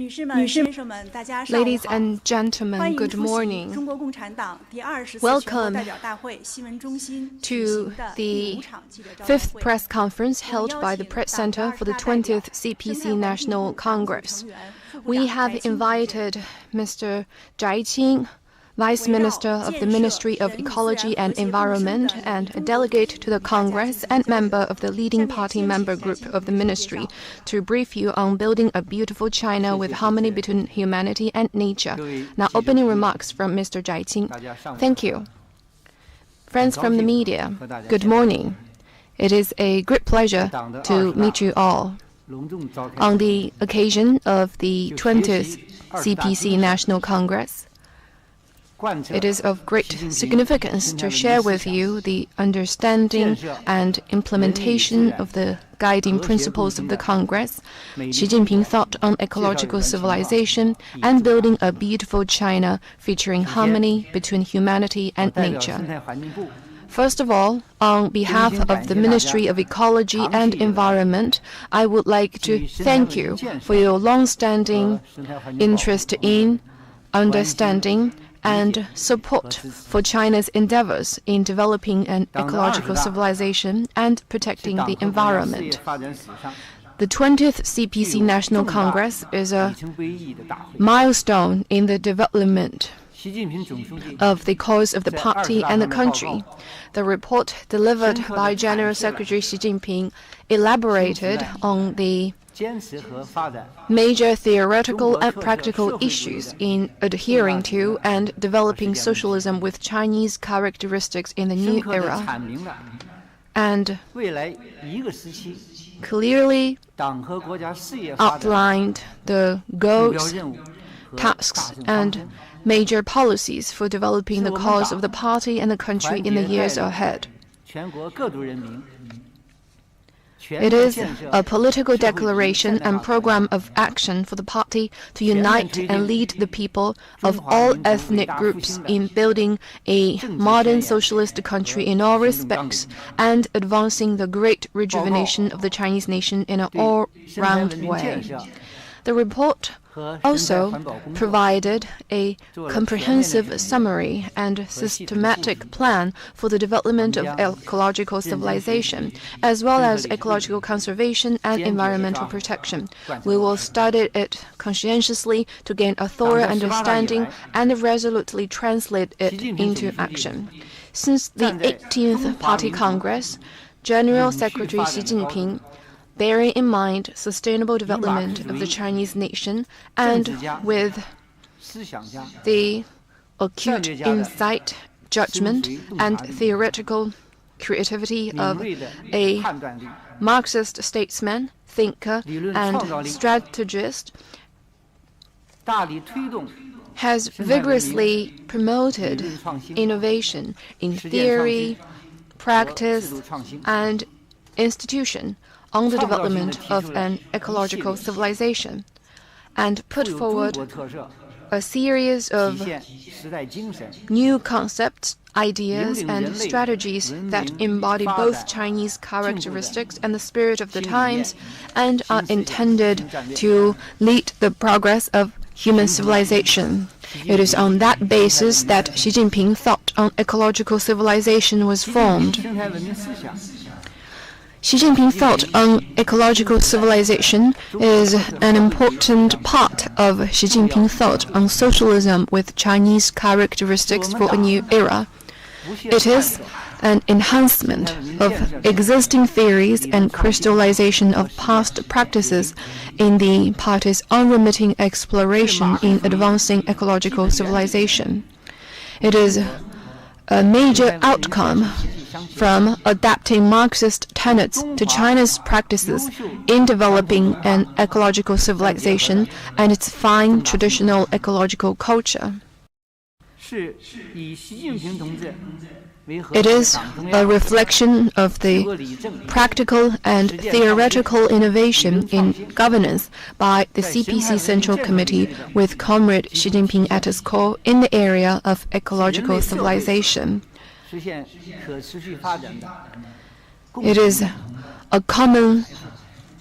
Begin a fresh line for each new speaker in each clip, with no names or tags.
Ladies and gentlemen, good morning. Welcome to the 5th press conference held by the Press Center for the 20th CPC National Congress. We have invited Mr. Zhai Qing, Vice Minister of the Ministry of Ecology and Environment and a delegate to the Congress and member of the leading party member group of the ministry, to brief you on building a beautiful China with harmony between humanity and nature. Now, opening remarks from Mr. Zhai Qing. Thank you. Friends from the media, good morning. It is a great pleasure to meet you all. On the occasion of the 20th CPC National Congress, it is of great significance to share with you the understanding and implementation of the guiding principles of the Congress, Xi Jinping thought on ecological civilization and building a beautiful China featuring harmony between humanity and nature. First of all, on behalf of the Ministry of Ecology and Environment, I would like to thank you for your long-standing interest in, understanding, and support for China's endeavors in developing an ecological civilization and protecting the environment. The 20th CPC National Congress is a milestone in the development of the cause of the party and the country. The report delivered by General Secretary Xi Jinping elaborated on the major theoretical and practical issues in adhering to and developing socialism with Chinese characteristics in the new era, and clearly outlined the goals, tasks, and major policies for developing the cause of the party and the country in the years ahead. It is a political declaration and program of action for the party to unite and lead the people of all ethnic groups in building a modern socialist country in all respects and advancing the great rejuvenation of the Chinese nation in an all-round way. The report also provided a comprehensive summary and systematic plan for the development of ecological civilization, as well as ecological conservation and environmental protection. We will study it conscientiously to gain a thorough understanding and resolutely translate it into action. Since the 18th Party Congress, General Secretary Xi Jinping, bearing in mind sustainable development of the Chinese nation and with the acute insight, judgment, and theoretical creativity of a Marxist statesman, thinker, and strategist, has vigorously promoted innovation in theory, practice, and institution on the development of an ecological civilization, and put forward a series of new concepts, ideas, and strategies that embody both Chinese characteristics and the spirit of the times, and are intended to lead the progress of human civilization. It is on that basis that Xi Jinping thought on ecological civilization was formed. Xi Jinping thought on ecological civilization is an important part of Xi Jinping thought on socialism with Chinese characteristics for a new era. It is an enhancement of existing theories and crystallization of past practices in the party's unremitting exploration in advancing ecological civilization. It is a major outcome from adapting Marxist tenets to China's practices in developing an ecological civilization and its fine traditional ecological culture. It is a reflection of the practical and theoretical innovation in governance by the CPC Central Committee with Comrade Xi Jinping at its core in the area of ecological civilization. It is a common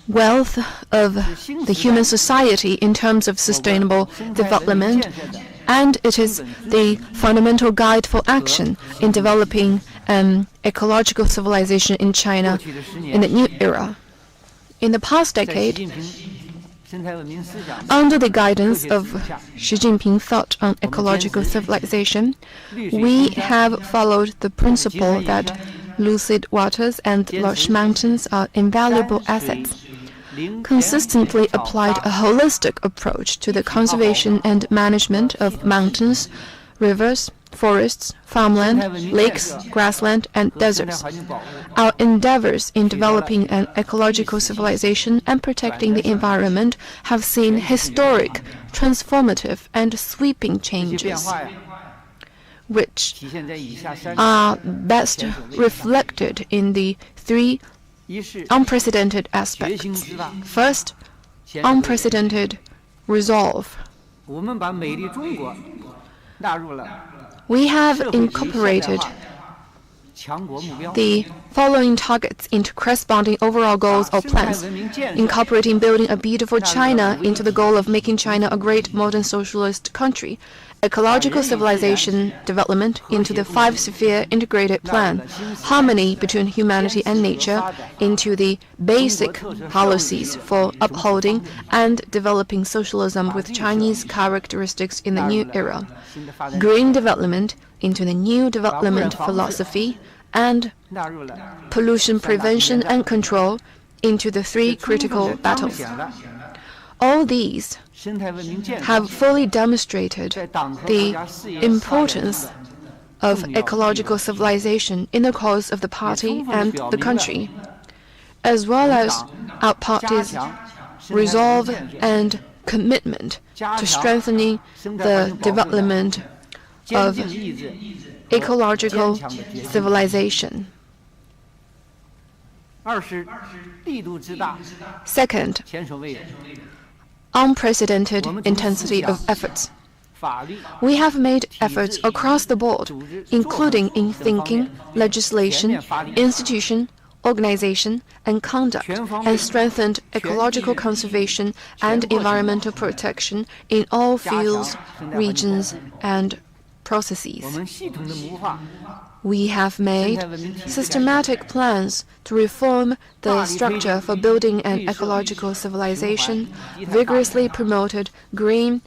wealth of the human society in terms of sustainable development, and it is the fundamental guide for action in developing an ecological civilization in China in the new era. In the past decade, under the guidance of Xi Jinping thought on ecological civilization, we have followed the principle that lucid waters and lush mountains are invaluable assets, consistently applied a holistic approach to the conservation and management of mountains, rivers, forests, farmland, lakes, grassland, and deserts. Our endeavors in developing an ecological civilization and protecting the environment have seen historic, transformative, and sweeping changes, which are best reflected in the three unprecedented aspects. First, unprecedented resolve. We have incorporated the following targets into corresponding overall goals or plans, incorporating building a beautiful China into the goal of making China a great modern socialist country, ecological civilization development into the five-sphere integrated plan, harmony between humanity and nature into the basic policies for upholding and developing socialism with Chinese characteristics in the new era, green development into the new development philosophy, and pollution prevention and control into the three critical battles. All these have fully demonstrated the importance of ecological civilization in the cause of the party and the country, as well as our party's resolve and commitment to strengthening the development of ecological civilization. Second, unprecedented intensity of efforts. We have made efforts across the board, including in thinking, legislation, institution, organization, and conduct, and strengthened ecological conservation and environmental protection in all fields, regions, and processes. We have made systematic plans to reform the structure for building an ecological civilization, vigorously promoted green,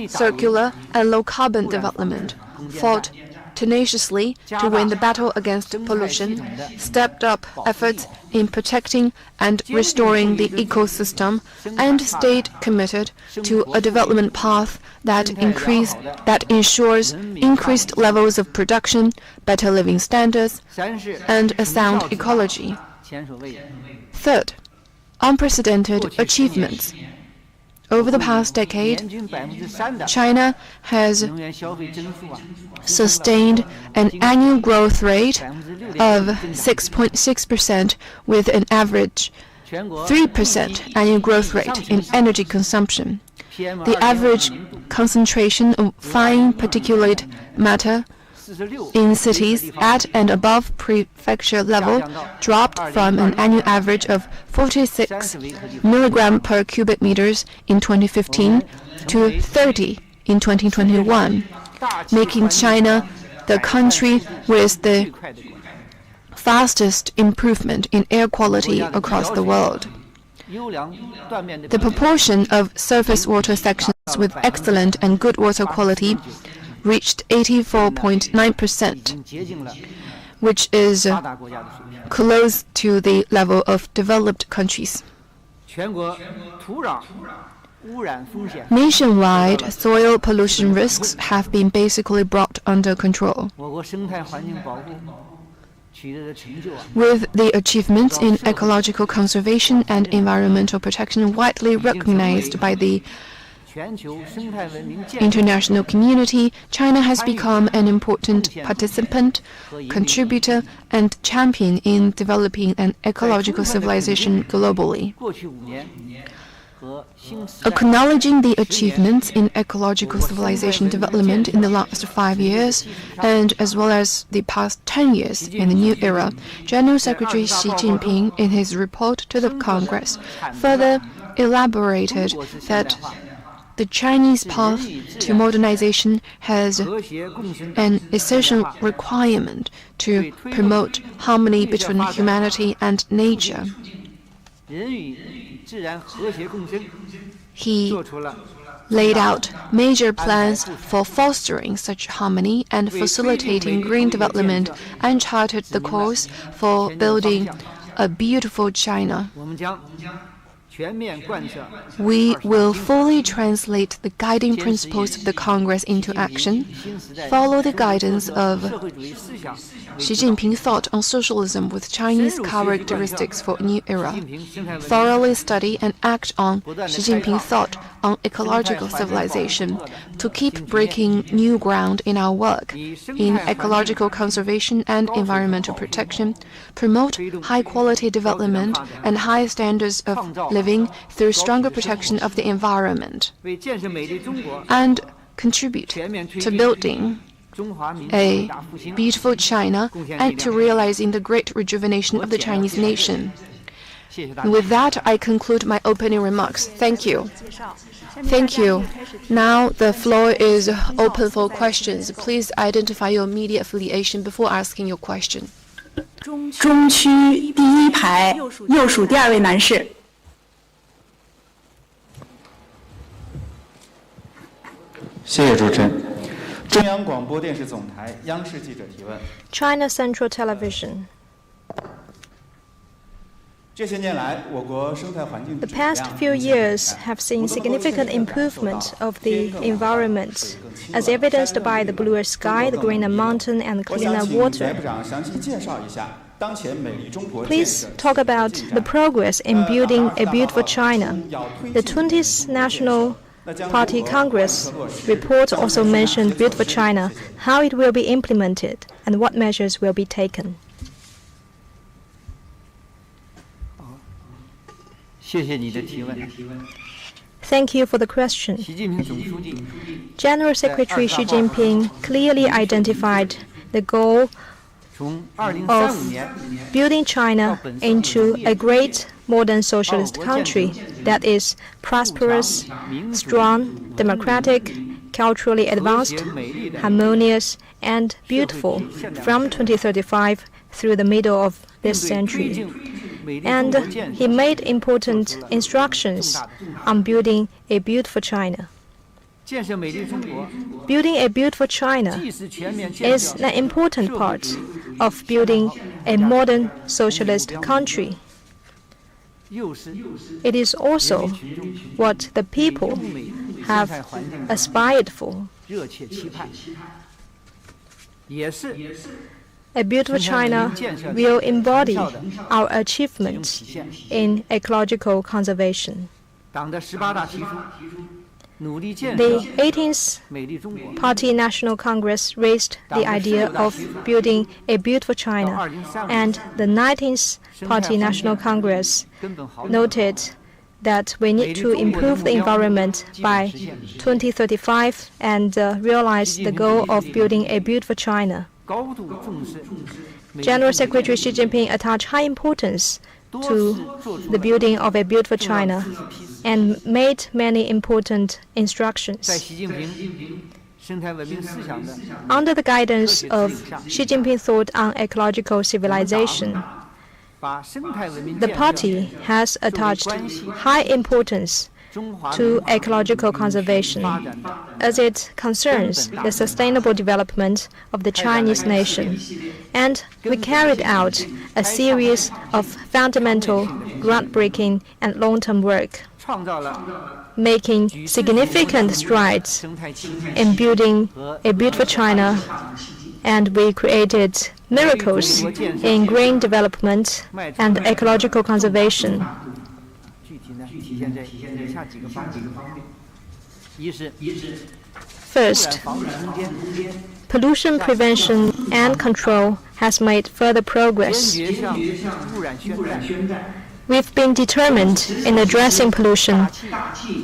circular, and low-carbon development, fought tenaciously to win the battle against pollution, stepped up efforts in protecting and restoring the ecosystem, and stayed committed to a development path that ensures increased levels of production, better living standards, and a sound ecology. Third, unprecedented achievements. Over the past decade, China has sustained an annual growth rate of 6.6% with an average 3% annual growth rate in energy consumption. The average concentration of fine particulate matter in cities at and above prefecture level dropped from an annual average of 46 milligram per cubic meters in 2015 to 30 in 2021, making China the country with the fastest improvement in air quality across the world. The proportion of surface water sections with excellent and good water quality reached 84.9%, which is close to the level of developed countries. Nationwide, soil pollution risks have been basically brought under control. With the achievements in ecological conservation and environmental protection widely recognized by the international community, China has become an important participant, contributor, and champion in developing an ecological civilization globally. Acknowledging the achievements in ecological civilization development in the last 5 years, and as well as the past 10 years in the new era, General Secretary Xi Jinping, in his report to the Congress, further elaborated that the Chinese path to modernization has an essential requirement to promote harmony between humanity and nature. He laid out major plans for fostering such harmony and facilitating green development and charted the course for building a beautiful China. We will fully translate the guiding principles of the Congress into action, follow the guidance of Xi Jinping thought on socialism with Chinese characteristics for a new era, thoroughly study and act on Xi Jinping thought on ecological civilization to keep breaking new ground in our work in ecological conservation and environmental protection, promote high-quality development and high standards of living through stronger protection of the environment, and contribute to building a beautiful China and to realizing the great rejuvenation of the Chinese nation. With that, I conclude my opening remarks. Thank you. Thank you. Now the floor is open for questions. Please identify your media affiliation before asking your question.
中区第一排右数第二位男士。
谢谢主持人。中央广播电视总台央视记者提问。
China Central Television.
这些年来，我国生态环境
The past few years have seen significant improvement of the environment, as evidenced by the bluer sky, the greener mountain, and cleaner water. Please talk about the progress in building a beautiful China. The 20th National Party Congress report also mentioned Beautiful China, how it will be implemented, and what measures will be taken. Thank you for the question. General Secretary Xi Jinping clearly identified the goal of building China into a great modern socialist country that is prosperous, strong, democratic, culturally advanced, harmonious, and beautiful from 2035 through the middle of this century. And he made important instructions on building a beautiful China. Building a beautiful China is an important part of building a modern socialist country. It is also what the people have aspired for. A beautiful China will embody our achievements in ecological conservation. The 18th Party National Congress raised the idea of building a beautiful China, and the 19th Party National Congress noted that we need to improve the environment by 2035 and realize the goal of building a beautiful China. General Secretary Xi Jinping attached high importance to the building of a beautiful China and made many important instructions. Under the guidance of Xi Jinping thought on ecological civilization, the party has attached high importance to ecological conservation, as it concerns the sustainable development of the Chinese nation. And we carried out a series of fundamental, groundbreaking, and long-term work, making significant strides in building a beautiful China, and we created miracles in green development and ecological conservation. First, pollution prevention and control has made further progress. We've been determined in addressing pollution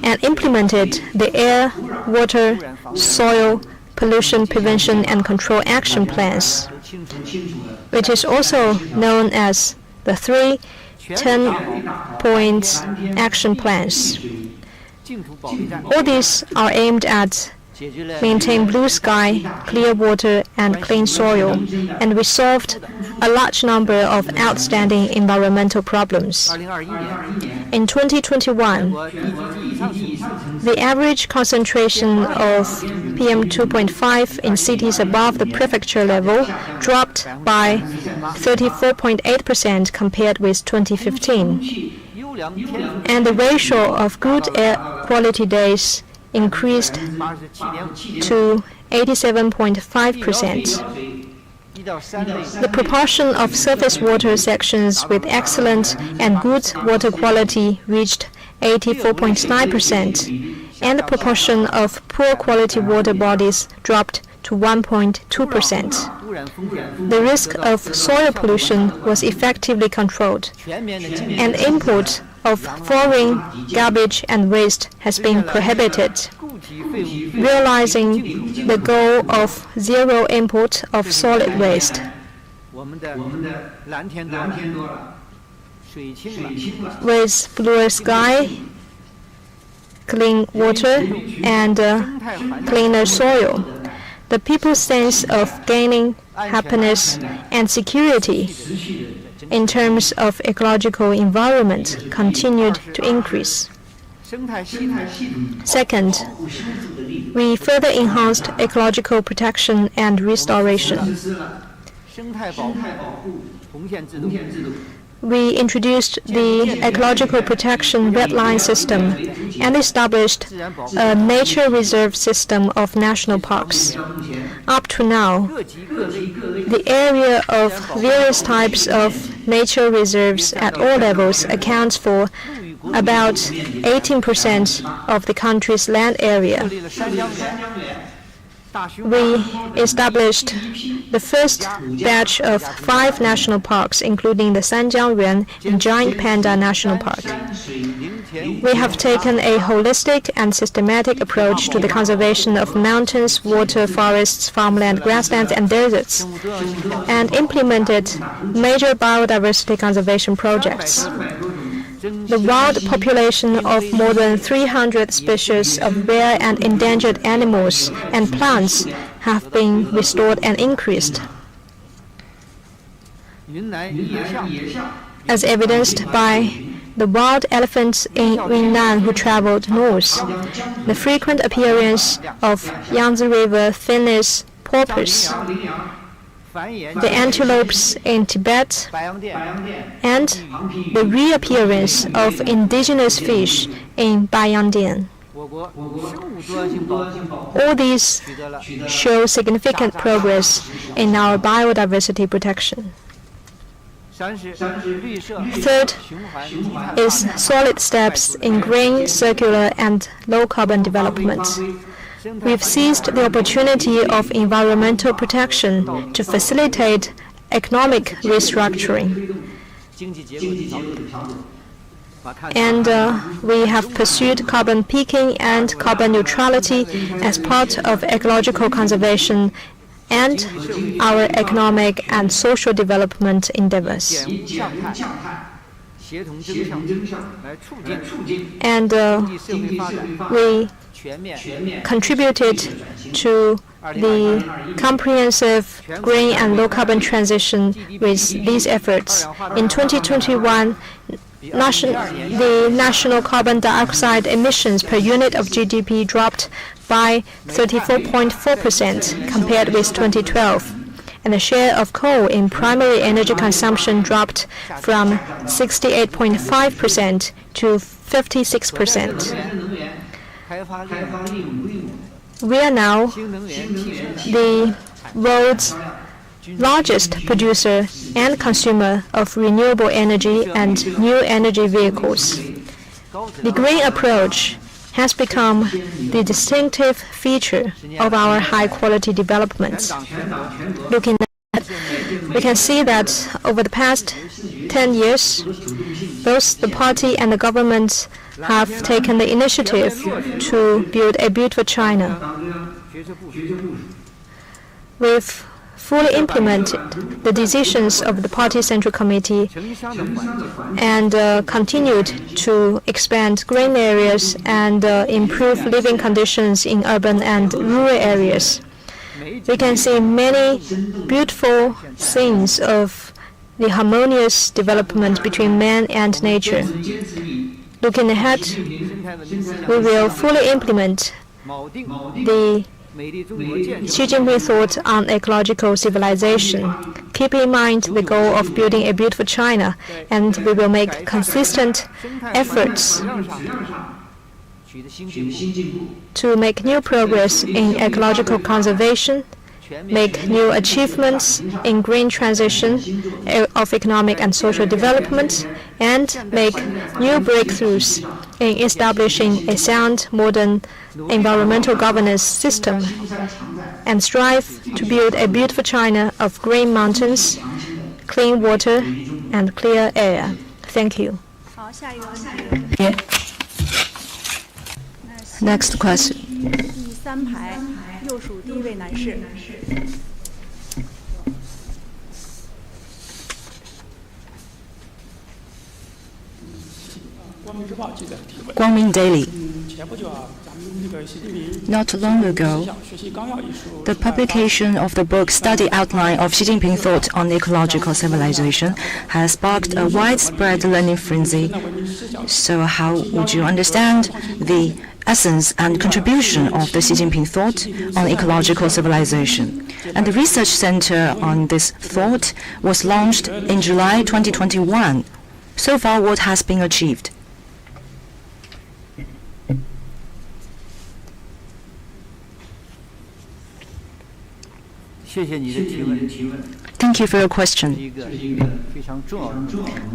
and implemented the air, water, soil pollution prevention and control action plans, which is also known as the 3 10-point action plans. All these are aimed at maintain blue sky, clear water, and clean soil, and we solved a large number of outstanding environmental problems. In 2021, the average concentration of PM2.5 in cities above the prefecture level dropped by 34.8% compared with 2015, and the ratio of good air quality days increased to 87.5%. The proportion of surface water sections with excellent and good water quality reached 84.9%, and the proportion of poor quality water bodies dropped to 1.2%. The risk of soil pollution was effectively controlled, and import of foreign garbage and waste has been prohibited, realizing the goal of zero import of solid waste. With bluer sky, clean water, and cleaner soil, the people's sense of gaining happiness and security in terms of ecological environment continued to increase. Second, we further enhanced ecological protection and restoration. We introduced the ecological protection red line system and established a nature reserve system of national parks. Up to now, the area of various types of nature reserves at all levels accounts for about 18% of the country's land area. We established the first batch of 5 national parks, including the Sanjiangyuan and Giant Panda National Park. We have taken a holistic and systematic approach to the conservation of mountains, water, forests, farmland, grasslands, and deserts, and implemented major biodiversity conservation projects. The wild population of more than 300 species of rare and endangered animals and plants have been restored and increased. As evidenced by the wild elephants in Yunnan who traveled north, the frequent appearance of Yangtze River Finnish porpoise, the antelopes in Tibet, and the reappearance of indigenous fish in Bayangdian. All these show significant progress in our biodiversity protection. Third is solid steps in green, circular, and low-carbon development. We've seized the opportunity of environmental protection to facilitate economic restructuring. And we have pursued carbon peaking and carbon neutrality as part of ecological conservation and our economic and social development endeavors. And we contributed to the comprehensive green and low-carbon transition with these efforts. In 2021, the national carbon dioxide emissions per unit of GDP dropped by 34.4% compared with 2012, and the share of coal in primary energy consumption dropped from 68.5% to 56%. We are now the world's largest producer and consumer of renewable energy and new energy vehicles. The green approach has become the distinctive feature of our high-quality development. Looking at, we can see that over the past 10 years, Both the party and the government have taken the initiative to build a beautiful China. We've fully implemented the decisions of the Party Central Committee and continued to expand green areas and improve living conditions in urban and rural areas. We can see many beautiful scenes of the harmonious development between man and nature. Looking ahead, we will fully implement the Xi Jinping thought on ecological civilization. Keep in mind the goal of building a beautiful China, and we will make consistent efforts to make new progress in ecological conservation, make new achievements in green transition of economic and social development, and make new breakthroughs in establishing a sound, modern environmental governance system, and strive to build a beautiful China of green mountains, clean water, and clear air. Thank you.
Next question.
第三排右数第一位男士。
Guangming Daily. Not long ago, the publication of the book Study Outline of Xi Jinping Thought on Ecological Civilization has sparked a widespread learning frenzy. So how would you understand the essence and contribution of the Xi Jinping thought on ecological civilization? And the research center on this thought was launched in July 2021. So far, what has been achieved? Thank you for your question.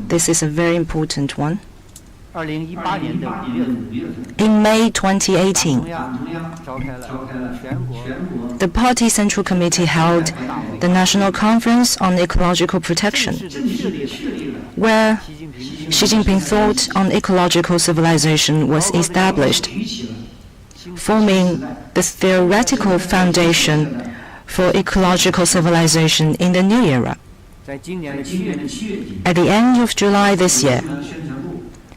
This is a very important one. In May 2018, the Party Central Committee held the National Conference on Ecological Protection, where Xi Jinping thought on ecological civilization was established, forming the theoretical foundation for ecological civilization in the new era. At the end of July this year,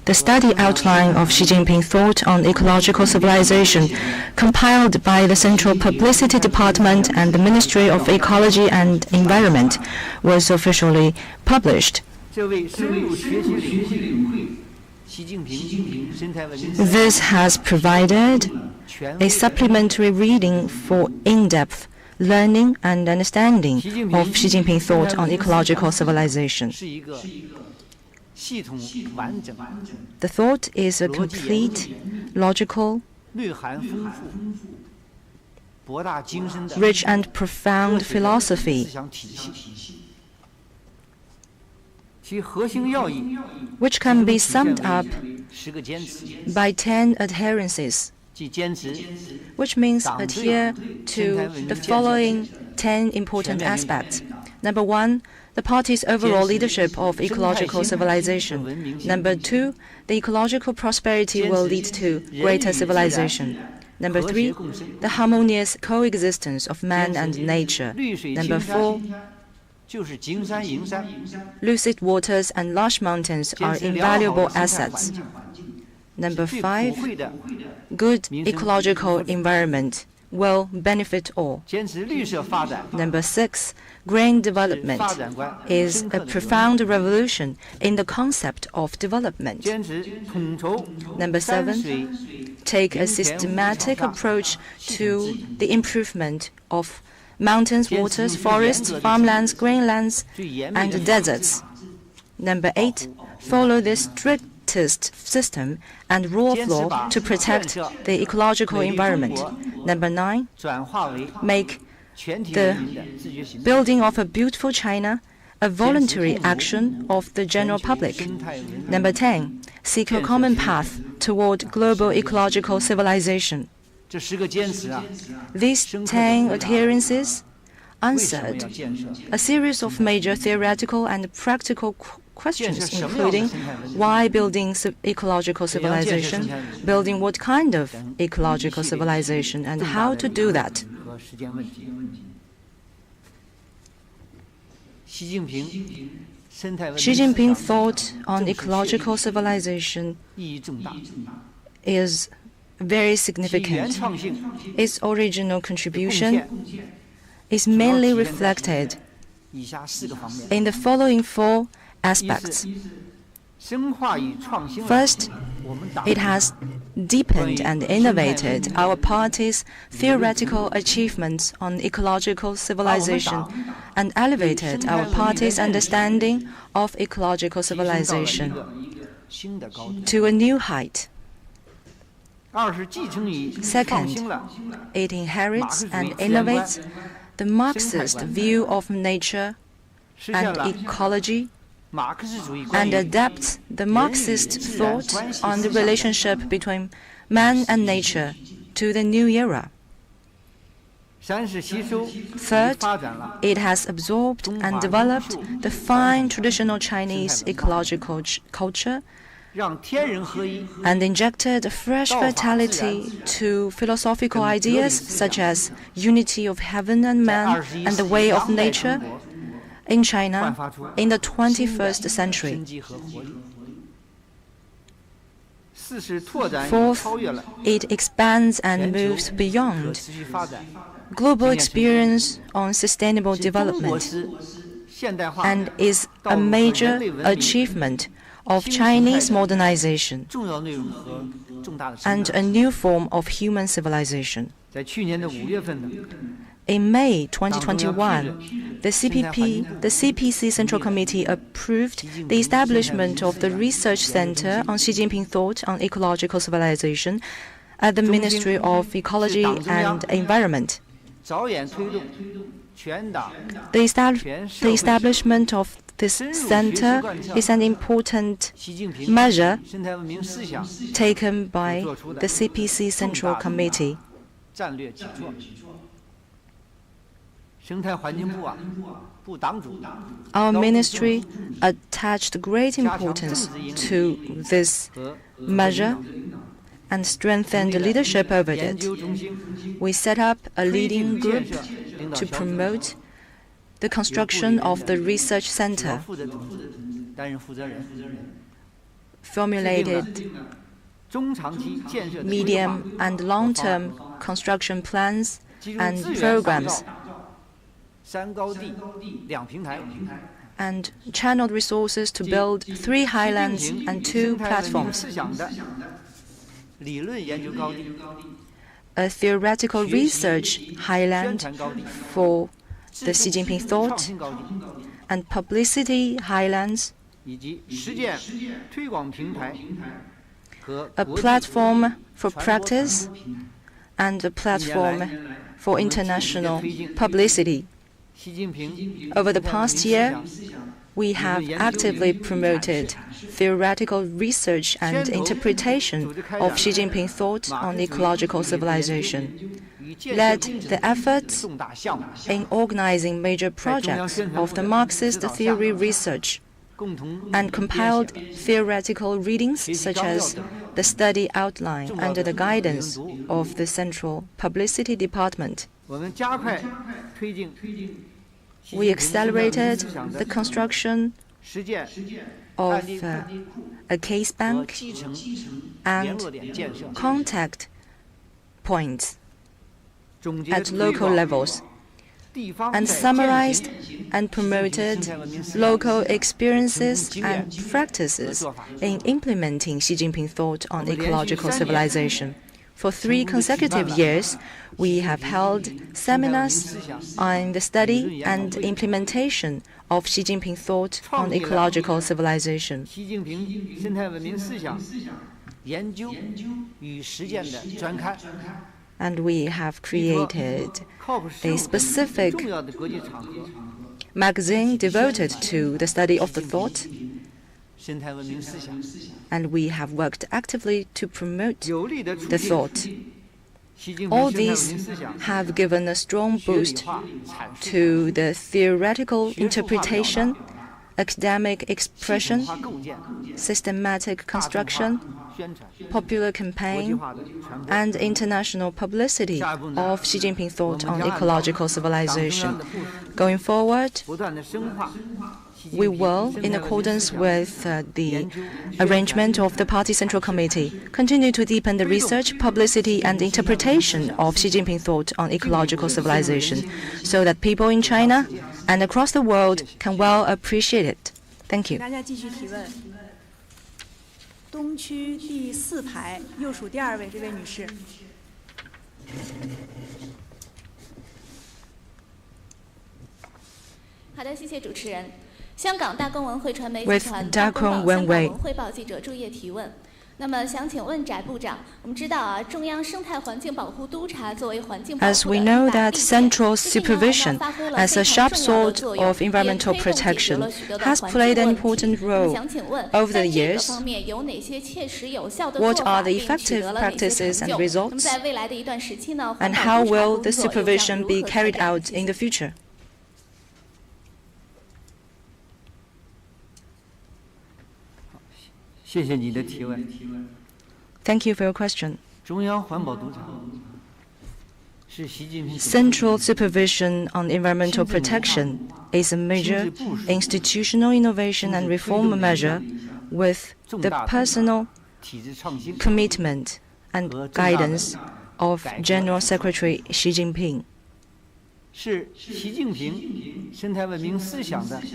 the study outline of Xi Jinping thought on ecological civilization, compiled by the Central Publicity Department and the Ministry of Ecology and Environment, was officially published. This has provided a supplementary reading for in-depth learning and understanding of Xi Jinping thought on ecological civilization. The thought is a complete, logical, rich and profound philosophy, which can be summed up by 10 adherences, which means adhere to the following 10 important aspects. Number 1, the party's overall leadership of ecological civilization. Number 2, the ecological prosperity will lead to greater civilization. Number 3, the harmonious coexistence of man and nature. Number 4, lucid waters and lush mountains are invaluable assets. Number 5, good ecological environment will benefit all. Number 6, green development is a profound revolution in the concept of development. Number 7, take a systematic approach to the improvement of mountains, waters, forests, farmlands, grainlands, and deserts. Number 8, follow the strictest system and rule of law to protect the ecological environment. Number 9, make the building of a beautiful China a voluntary action of the general public. Number 10, seek a common path toward global ecological civilization. These 10 adherences answered a series of major theoretical and practical questions, including why building ecological civilization, building what kind of ecological civilization, and how to do that. Xi Jinping's thought on ecological civilization is very significant. Its original contribution is mainly reflected in the following four aspects. First, it has deepened and innovated our party's theoretical achievements on ecological civilization and elevated our party's understanding of ecological civilization to a new height. Second, it inherits and innovates the Marxist view of nature and ecology and adapts the Marxist thought on the relationship between man and nature to the new era. Third, it has absorbed and developed the fine traditional Chinese ecological culture and injected a fresh vitality to philosophical ideas such as unity of heaven and man and the way of nature in China in the 21st century. Fourth, it expands and moves beyond global experience on sustainable development and is a major achievement of Chinese modernization and a new form of human civilization. In May 2021, the CPC Central Committee approved the establishment of the Research Center on Xi Jinping Thought on Ecological Civilization at the Ministry of Ecology and Environment. The establishment of this center is an important measure taken by the CPC Central Committee. Our ministry attached great importance to this measure and strengthened leadership over it. We set up a leading group to promote the construction of the research center, formulated medium and long-term construction plans and programs, and channeled resources to build 3 highlands and 2 platforms. A theoretical research highland for the Xi Jinping thought and publicity highlands, a platform for practice and a platform for international publicity. Over the past year, we have actively promoted theoretical research and interpretation of Xi Jinping thought on ecological civilization, led the efforts in organizing major projects of the Marxist theory research, and compiled theoretical readings such as the study outline under the guidance of the Central Publicity Department. We accelerated the construction of a case bank and contact points at local levels, and summarized and promoted local experiences and practices in implementing Xi Jinping thought on ecological civilization. For 3 consecutive years, we have held seminars on the study and implementation of Xi Jinping thought on ecological civilization. And we have created a specific magazine devoted to the study of the thought, and we have worked actively to promote the thought All these have given a strong boost to the theoretical interpretation, academic expression, systematic construction, popular campaign, and international publicity of Xi Jinping thought on ecological civilization. Going forward, we will, in accordance with the arrangement of the Party Central Committee, continue to deepen the research, publicity, and interpretation of Xi Jinping thought on ecological civilization, so that people in China and across the world can well appreciate it. Thank you.
大家继续提问。东区第4排右数第2位这位女士。
好的，谢谢主持人。香港大公文汇传媒集
With
团
Daquan
香港
Wenwei
文汇报记者注页提问。那么想请问翟部长，我们知道啊，中央生态环境保护督察作为环境保护的
As we know
一把
that
利剑，
central
这些年来
supervision
呢发挥了
as
非
a
常
sharp
重要的
sword
作用，
of
也
environmental
推动解决
protection
了许多的
has
环境
played an
问题。
important
那么
role
想请问，
over the
在这个
years.
方面有哪些切实有效的
What
做
are
法，
the
并取
effective
得了哪些
practices
成
and
就？那
results?
么在未来的一段时期呢，
And
环保
how
督察
will
工
the
作又将
supervision
如
be
何
carried
开展？
out in the future? Thank you for your question. Central supervision on environmental protection is a major institutional innovation and reform measure with the personal commitment and guidance of General Secretary Xi Jinping.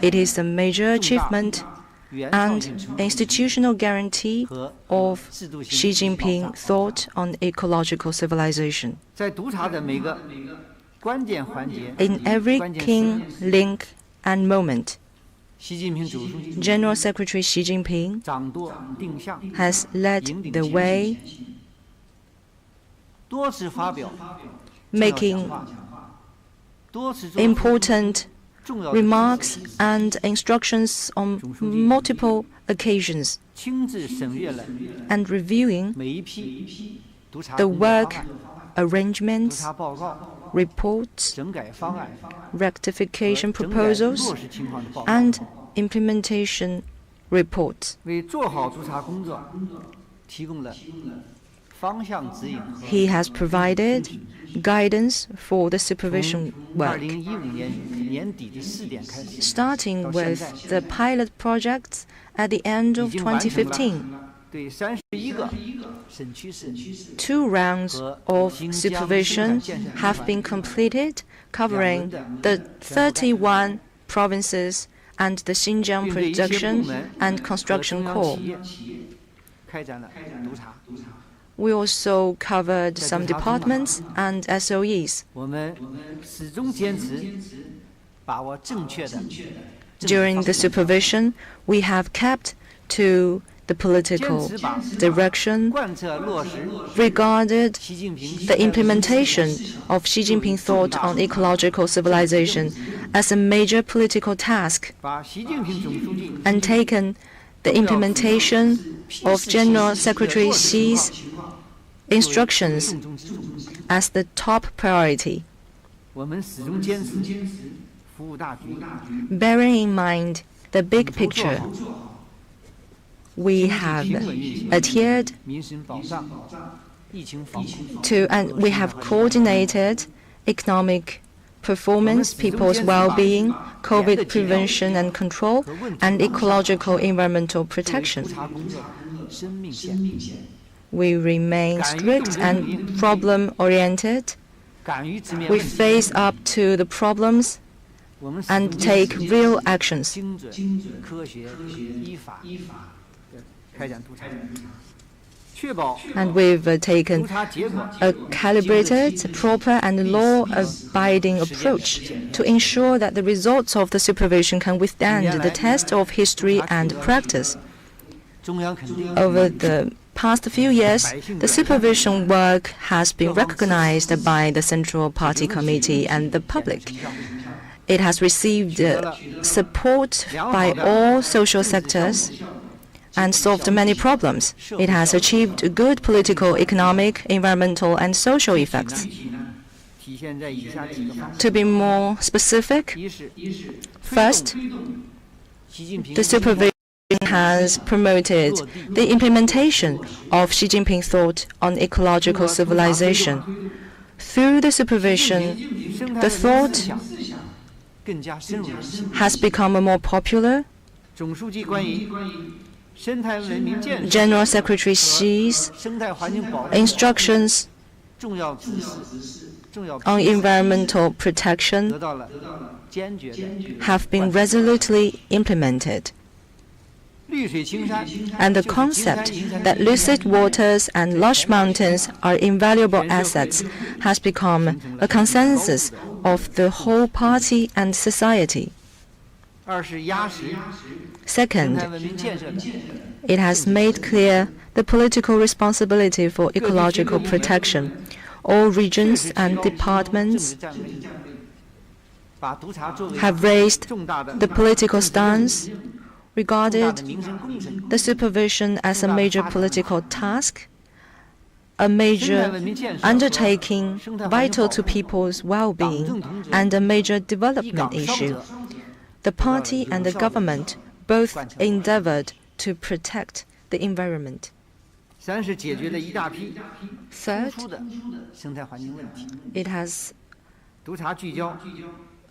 It is a major achievement and institutional guarantee of Xi Jinping thought on ecological civilization. In every key link and moment, General Secretary Xi Jinping has led the way, making important remarks and instructions on multiple occasions, and reviewing the work arrangements, reports, rectification proposals, and implementation reports. He has provided guidance for the supervision work, starting with the pilot projects at the end of 2015. 2 rounds of supervision have been completed, covering the 31 provinces and the Xinjiang production and construction core. We also covered some departments and SOEs. During the supervision, we have kept to the political direction, regarded the implementation of Xi Jinping thought on ecological civilization as a major political task, and taken the implementation of General Secretary Xi's instructions as the top priority. Bearing in mind the big picture, we have adhered to and we have coordinated economic performance, people's well-being, COVID prevention and control, and ecological environmental protection. We remain strict and problem-oriented. We face up to the problems and take real actions. And we've taken a calibrated, proper and law-abiding approach to ensure that the results of the supervision can withstand the test of history and practice. Over the past few years, the supervision work has been recognized by the Central Party Committee and the public. It has received support by all social sectors, and solved many problems. It has achieved good political, economic, environmental, and social effects. To be more specific, first, the supervision has promoted the implementation of Xi Jinping's thought on ecological civilization. Through the supervision, the thought has become more popular. General Secretary Xi's instructions on environmental protection have been resolutely implemented. And the concept that lucid waters and lush mountains are invaluable assets has become a consensus of the whole party and society. Second, it has made clear the political responsibility for ecological protection. All regions and departments have raised the political stance, regarded the supervision as a major political task, a major undertaking vital to people's well-being, and a major development issue. The party and the government both endeavored to protect the environment. Third, it has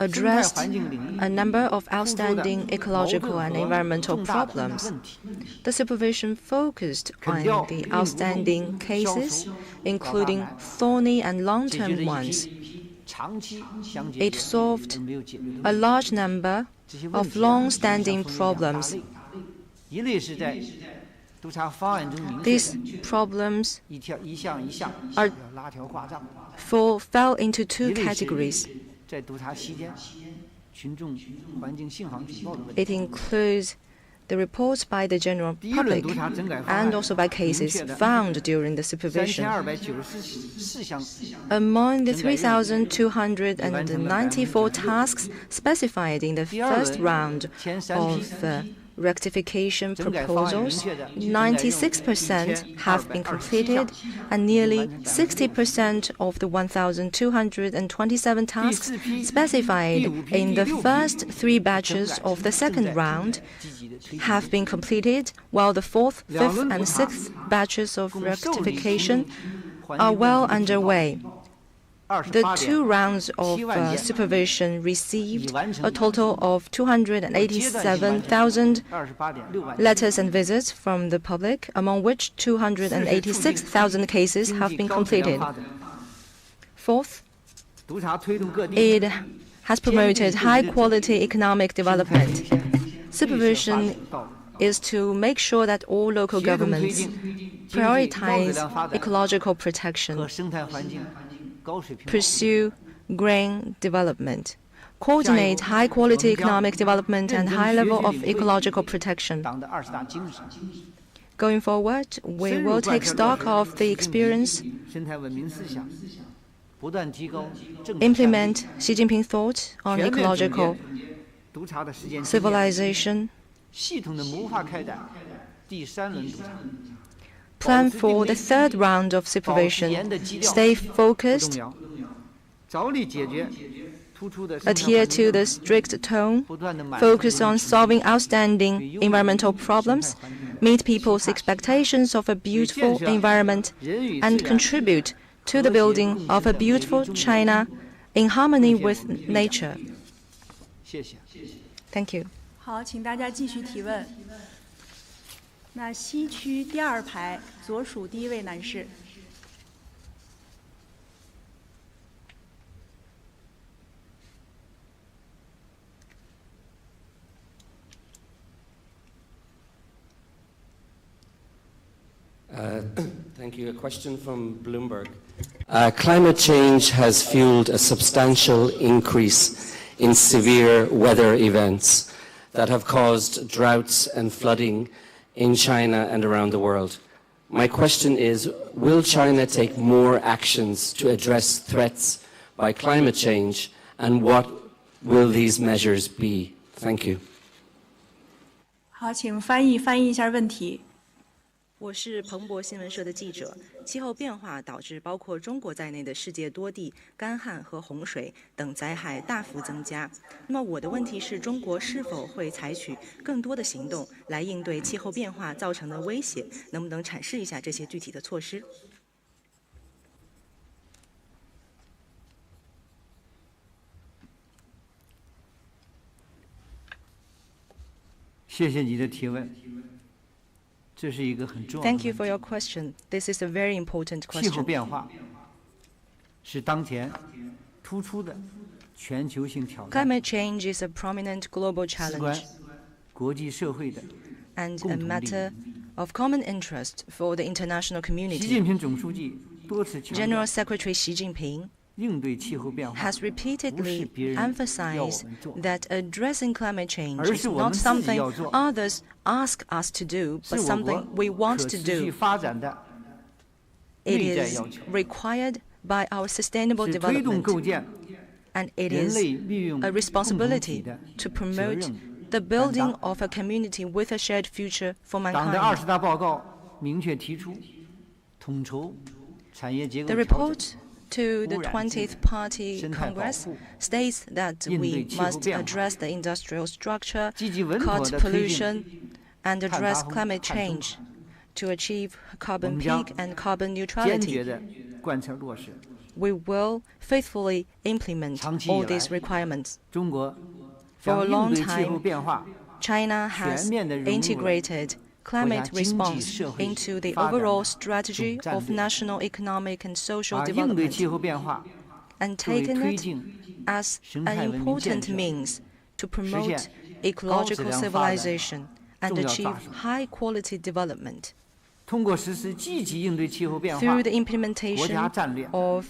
addressed a number of outstanding ecological and environmental problems. The supervision focused on the outstanding cases, including thorny and long-term ones. It solved a large number of long-standing problems. These problems fell into two categories. It includes the reports by the general public and also by cases found during the supervision. Among the 3,294 tasks specified in the first round of rectification proposals, 96% have been completed, and nearly 60% of the 1,227 tasks specified in the first three batches of the second round have been completed, while the fourth, fifth, and sixth batches of rectification are well underway. The two rounds of supervision received a total of 287,000 letters and visits from the public, among which 286,000 cases have been completed. Fourth, it has promoted high-quality economic development. Supervision is to make sure that all local governments prioritize ecological protection, pursue green development, coordinate high-quality economic development and high level of ecological protection. Going forward, we will take stock of the experience, implement Xi Jinping's thought on ecological civilization, plan for the third round of supervision, stay focused, adhere to the strict tone, focus on solving outstanding environmental problems, meet people's expectations of a beautiful environment, and contribute to the building of a beautiful China in harmony with nature. Thank you.
好，请大家继续提问。那西区第二排左数第一位男士。
Thank you. A question from Bloomberg. Climate change has fueled a substantial increase in severe weather events that have caused droughts and flooding in China and around the world. My question is, will China take more actions to address threats by climate change, and what will these measures be? Thank you.
好，请翻译一下问题。
我是彭博新闻社的记者。气候变化导致包括中国在内的世界多地干旱和洪水等灾害大幅增加。那么我的问题是，中国是否会采取更多的行动来应对气候变化造成的威胁？能不能阐释一下这些具体的措施？
谢谢你的提问。这是一个很重要的问题。
Thank you for your question. This is a very important
气候
question.
变化是当前突出的全球性挑战，
Climate change is a prominent global
事关
challenge
国际社会的
and a
共同利
matter
益。
of common interest for the international
习
community.
近平总书记多次强调，
General Secretary Xi Jinping
应对气候变化
has
不是
repeatedly
别人要我
emphasized
们做，
that addressing climate change
而
is
是我
not
们自己
something
要做，
others ask us to do,
是
but
我
something
国
we want
可
to
持续
do.
发展的
It
内在
is
要求，
required by our sustainable
是推动
development,
构建
and it
人
is
类利用
a
共同体
responsibility
的
to
责
promote
任
the
担
building
当。
of a community with a shared future for
党的
mankind.
20大报告明确提出，统筹产业结构
The
调整，
report to the
污染治
20th
理
Party
生态保
Congress
护
states that
应对
we
气候
must
变化
address the industrial structure,
积极稳妥
cut
地推进
pollution, and
碳
address
达峰、
climate
碳中
change
和，
to achieve
我
carbon
们将
peak and carbon
坚决
neutrality.
地贯彻落实。
We will faithfully implement
长期以
all
来
these requirements.
中国
For a
将应
long
对气候
time,
变化
China
全
has
面地融入了
integrated climate
国家经济
response
社会
into the
发展的
overall strategy
总战
of
略，
national economic and social
把应对气
development
候变化
and
作为
taken
推
it
进
as
生
an
态文明建
important
设
means to promote
实现
ecological
高质量发展
civilization and
重要
achieve
大事。
high quality development
通过实施积极应对气候变化
through the
国
implementation
家战略，
of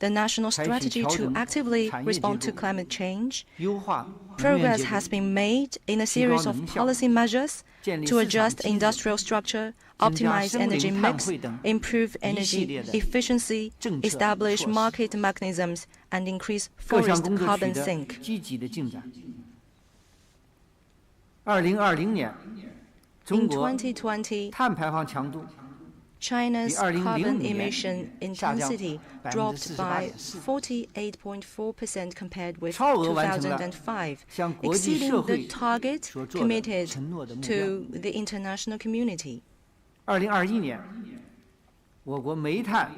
the national
采取
strategy
调
to
整
actively
产业结
respond to
构，
climate change.
优化能源
Progress
结构
has been made in a
提高
series of
能效，
policy measures
建立
to
市场
adjust
机制，
industrial structure,
增加
optimize
生
energy
零碳
mix,
汇等
improve
一系
energy
列的
efficiency,
政策
establish
措施
market mechanisms, and increase
各项
forest
工作取
carbon
得
sink.
积极的进展。2020年，中
In
国
2020,
碳排放强度
China's
比2005
carbon
年
emission
下降
intensity dropped by
48.4%，
48.4% compared with
超额完成了
2005,
向国际
exceeding
社
the
会
target
所做的
committed
承诺的目标。
to the international community.
2021年，我国煤炭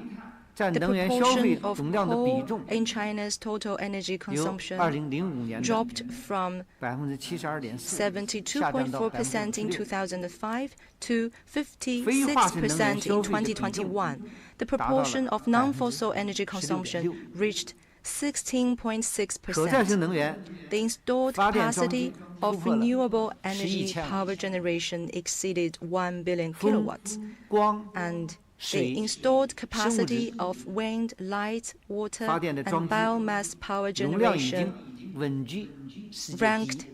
占
The
能源消费
proportion of
总量的比
coal
重
in China's total energy
由
consumption
2005年的
dropped from
72.4%下降到
72.4% in
6%。
2005 to
非化石能源
56%
消
in
费的比重
2021. The
达到了
proportion of non-fossil energy
16.6%。
consumption reached
可再
16.6%.
生能源
The installed
发电装置
capacity of
突破了
renewable
11
energy
千瓦
power generation exceeded 1 billion
风
kilowatts,
光
and the
水
installed
生物质
capacity of wind, light, water,
发电的装
and
置
biomass power
容量已经
generation
稳居世界第
ranked
一。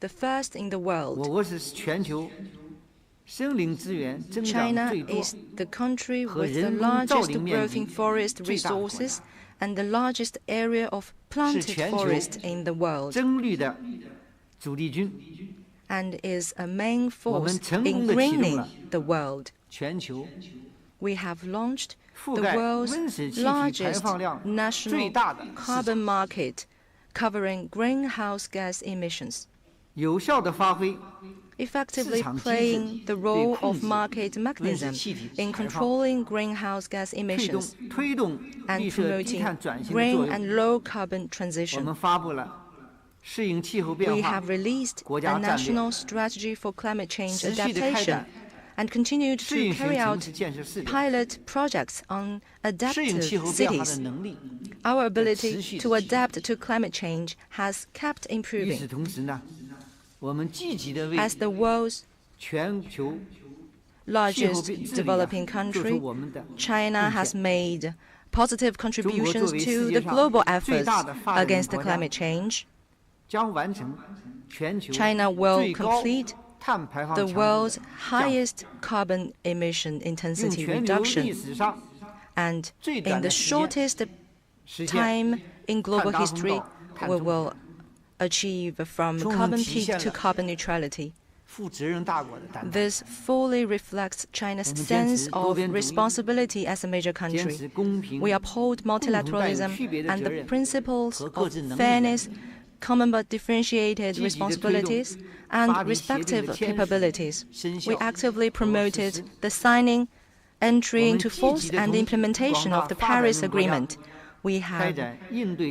the first in the
我
world.
国是全球森林资源增长
China
最多
is the country
和
with the
人工造
largest
林面
growth in
积
forest
最大的国家，
resources and the largest area of
是
planted
全球
forest in the world,
增绿的主力军，
and is a main
我们
force
成功
in
地启动
greening
了
the world.
全球
We have launched
覆
the
盖
world's
温室气体排
largest
放量
national
最大的市场，
carbon market covering greenhouse gas emissions,
有效地发挥
effectively
市场机制
playing the
对
role
控
of
制
market
温室
mechanism
气体
in
排放
controlling greenhouse gas emissions
推动
and
绿色低
promoting
碳转型的
green
作
and
用。
low carbon
我
transition.
们发布了适应气候变
We
化
have released
国
a
家战略，
national strategy for climate change
持续地开
adaptation
展
and continued
适
to
应型
carry
城
out
市建设试点，
pilot projects on
适应
adaptive
气候变化的
cities.
能力。
Our
持
ability
续地
to
提升。
adapt to climate change has kept
与此
improving.
同时呢，我们积极地为
As the world's
全球气候
largest
治理呢
developing
做
country,
出我们的
China
贡
has
献。
made positive
中国
contributions
作为
to
世
the
界上
global
最
efforts
大的发展中
against the
国家，
climate change.
将完成全球
China will
最高
complete
碳排放
the
强度
world's
的降
highest carbon emission
用
intensity
全球历
reduction,
史上
and
最
in
短
the
的时间
shortest
实现
time in global
碳达峰
history,
到碳
we
中和。
will achieve from
充分
carbon
体
peak
现
to
了
carbon neutrality. This fully reflects China's sense of responsibility as a major country. We uphold multilateralism and the principles of fairness, common but differentiated responsibilities, and respective capabilities. We actively promoted the signing, entry into force, and implementation of the Paris Agreement. We have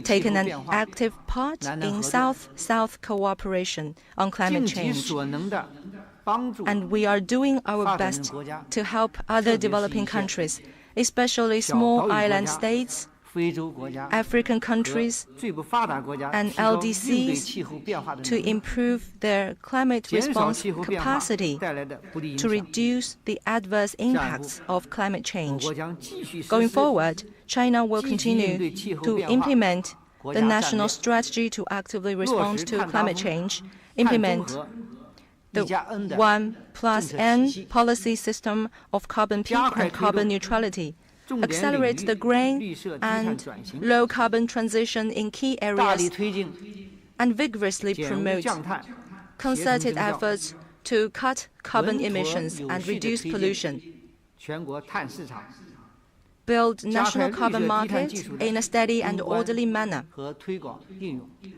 taken an active part in South-South cooperation on climate change, and we are doing our best to help other developing countries, especially small island states, African countries, and LDCs, to improve their climate response capacity to reduce the adverse impacts of climate change. Going forward, China will continue to implement the national strategy to actively respond to climate change, implement the 1+N policy system of carbon peak and carbon neutrality, accelerate the green and low-carbon transition in key areas, and vigorously promote concerted efforts to cut carbon emissions and reduce pollution. Build national carbon market in a steady and orderly manner.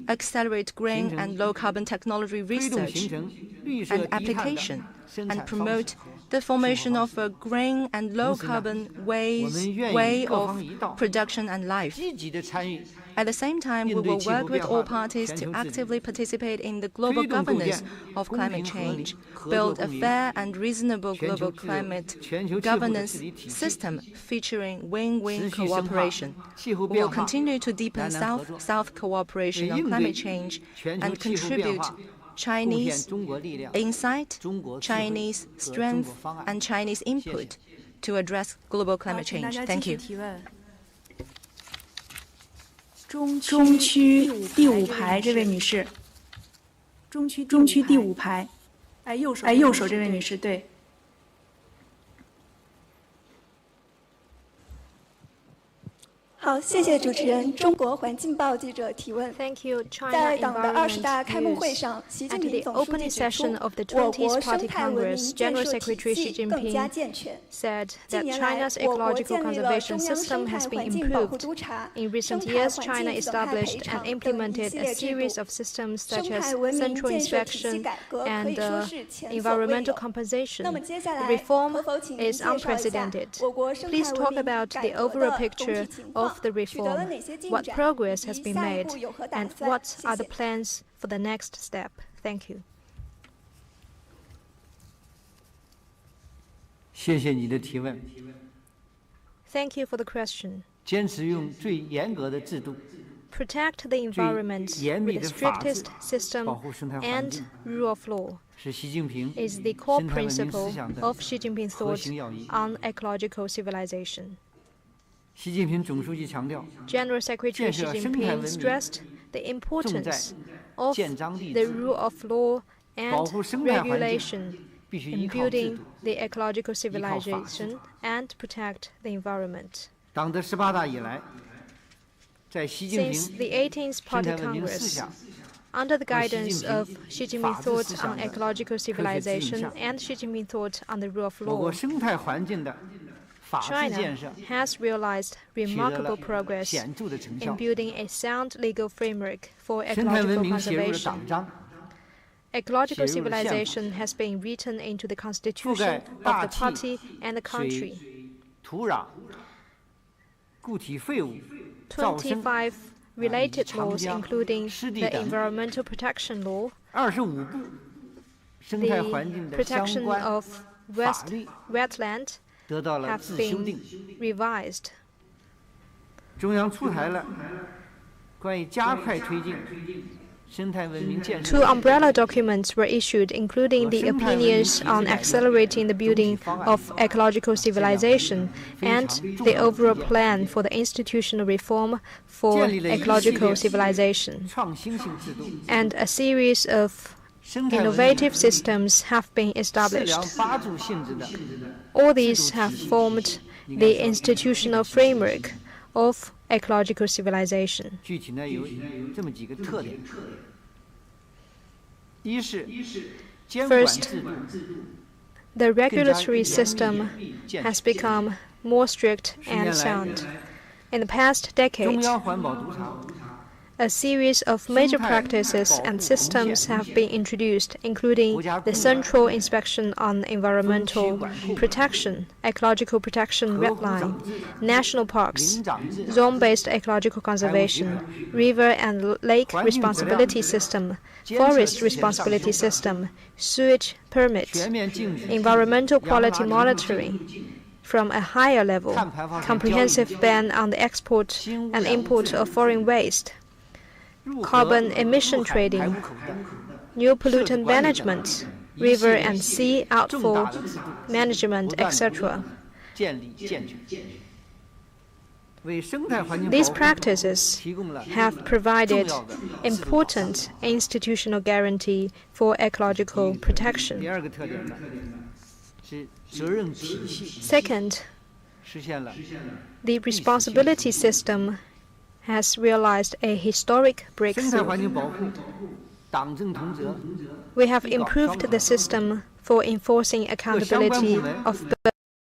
Accelerate green and low-carbon technology research and application, and promote the formation of a green and low-carbon way of production and life. At the same time, we will work with all parties to actively participate in the global governance of climate change, build a fair and reasonable global climate governance system featuring win-win cooperation. We will continue to deepen South-South cooperation on climate change and contribute Chinese insight, Chinese strength, and Chinese input to address global climate change. Thank you.
中区第5排这位女士，中区第5排，右手这位女士，对。
好，谢谢主持人。中国环境报记者提问。在党的20大开幕会上，习近平总书记指出，我国生态文明建设体系更加健全。近年来，我国建立了中央生态环境保护督察、生态环境损害赔偿等一系列制度。生态文明建设体系改革可以说是前所未有。那么接下来，可否请您介绍一下我国生态文明改革的总体情况？
of the reform, what progress has been made, and what are the plans for the next step? Thank you.
谢谢你的提问。
Thank you for the question.
坚持用最严格的制度
Protect the environment with the strictest system and rule of law is the core principle of Xi Jinping's thought on ecological civilization. General Secretary Xi Jinping stressed the importance of the rule of law and regulation in building the ecological civilization and protect the environment. Since the 18th Party Congress, under the guidance of Xi Jinping's thought on ecological civilization and Xi Jinping's thought on the rule of law, China has realized remarkable progress in building a sound legal framework for ecological conservation. Ecological civilization has been written into the constitution of the party and the country. 25 related laws, including the Environmental Protection Law, the protection of wetland, have been revised. Two umbrella documents were issued, including the opinions on accelerating the building of ecological civilization and the overall plan for the institutional reform for ecological civilization. And a series of innovative systems have been established. All these have formed the institutional framework of ecological civilization. First, the regulatory system has become more strict and sound. In the past decade, a series of major practices and systems have been introduced, including the Central Inspection on Environmental Protection, Ecological Protection Red Line, national parks, zone-based ecological conservation, river and lake responsibility system, forest responsibility system, sewage permit, environmental quality monitoring. From a higher level, comprehensive ban on the export and import of foreign waste, carbon emission trading, new pollutant management, river and sea outfall management, etc. These practices have provided important institutional guarantee for ecological protection. Second, the responsibility system has realized a historic breakthrough. We have improved the system for enforcing accountability of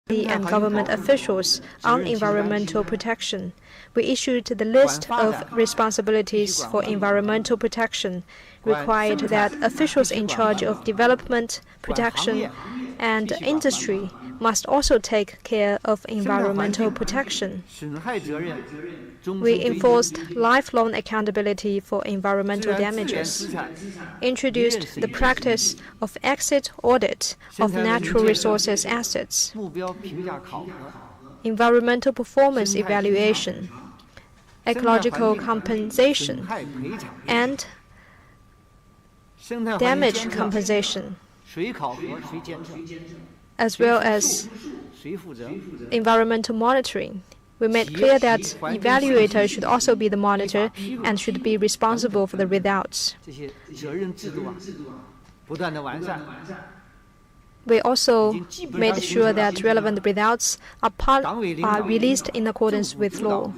and government officials on environmental protection. We issued the list of responsibilities for environmental protection, required that officials in charge of development, protection, and industry must also take care of environmental protection. We enforced lifelong accountability for environmental damages, introduced the practice of exit audit of natural resources assets, environmental performance evaluation, ecological compensation, and damage compensation, as well as environmental monitoring. We made clear that evaluators should also be the monitor and should be responsible for the results. We also made sure that relevant results are released in accordance with law.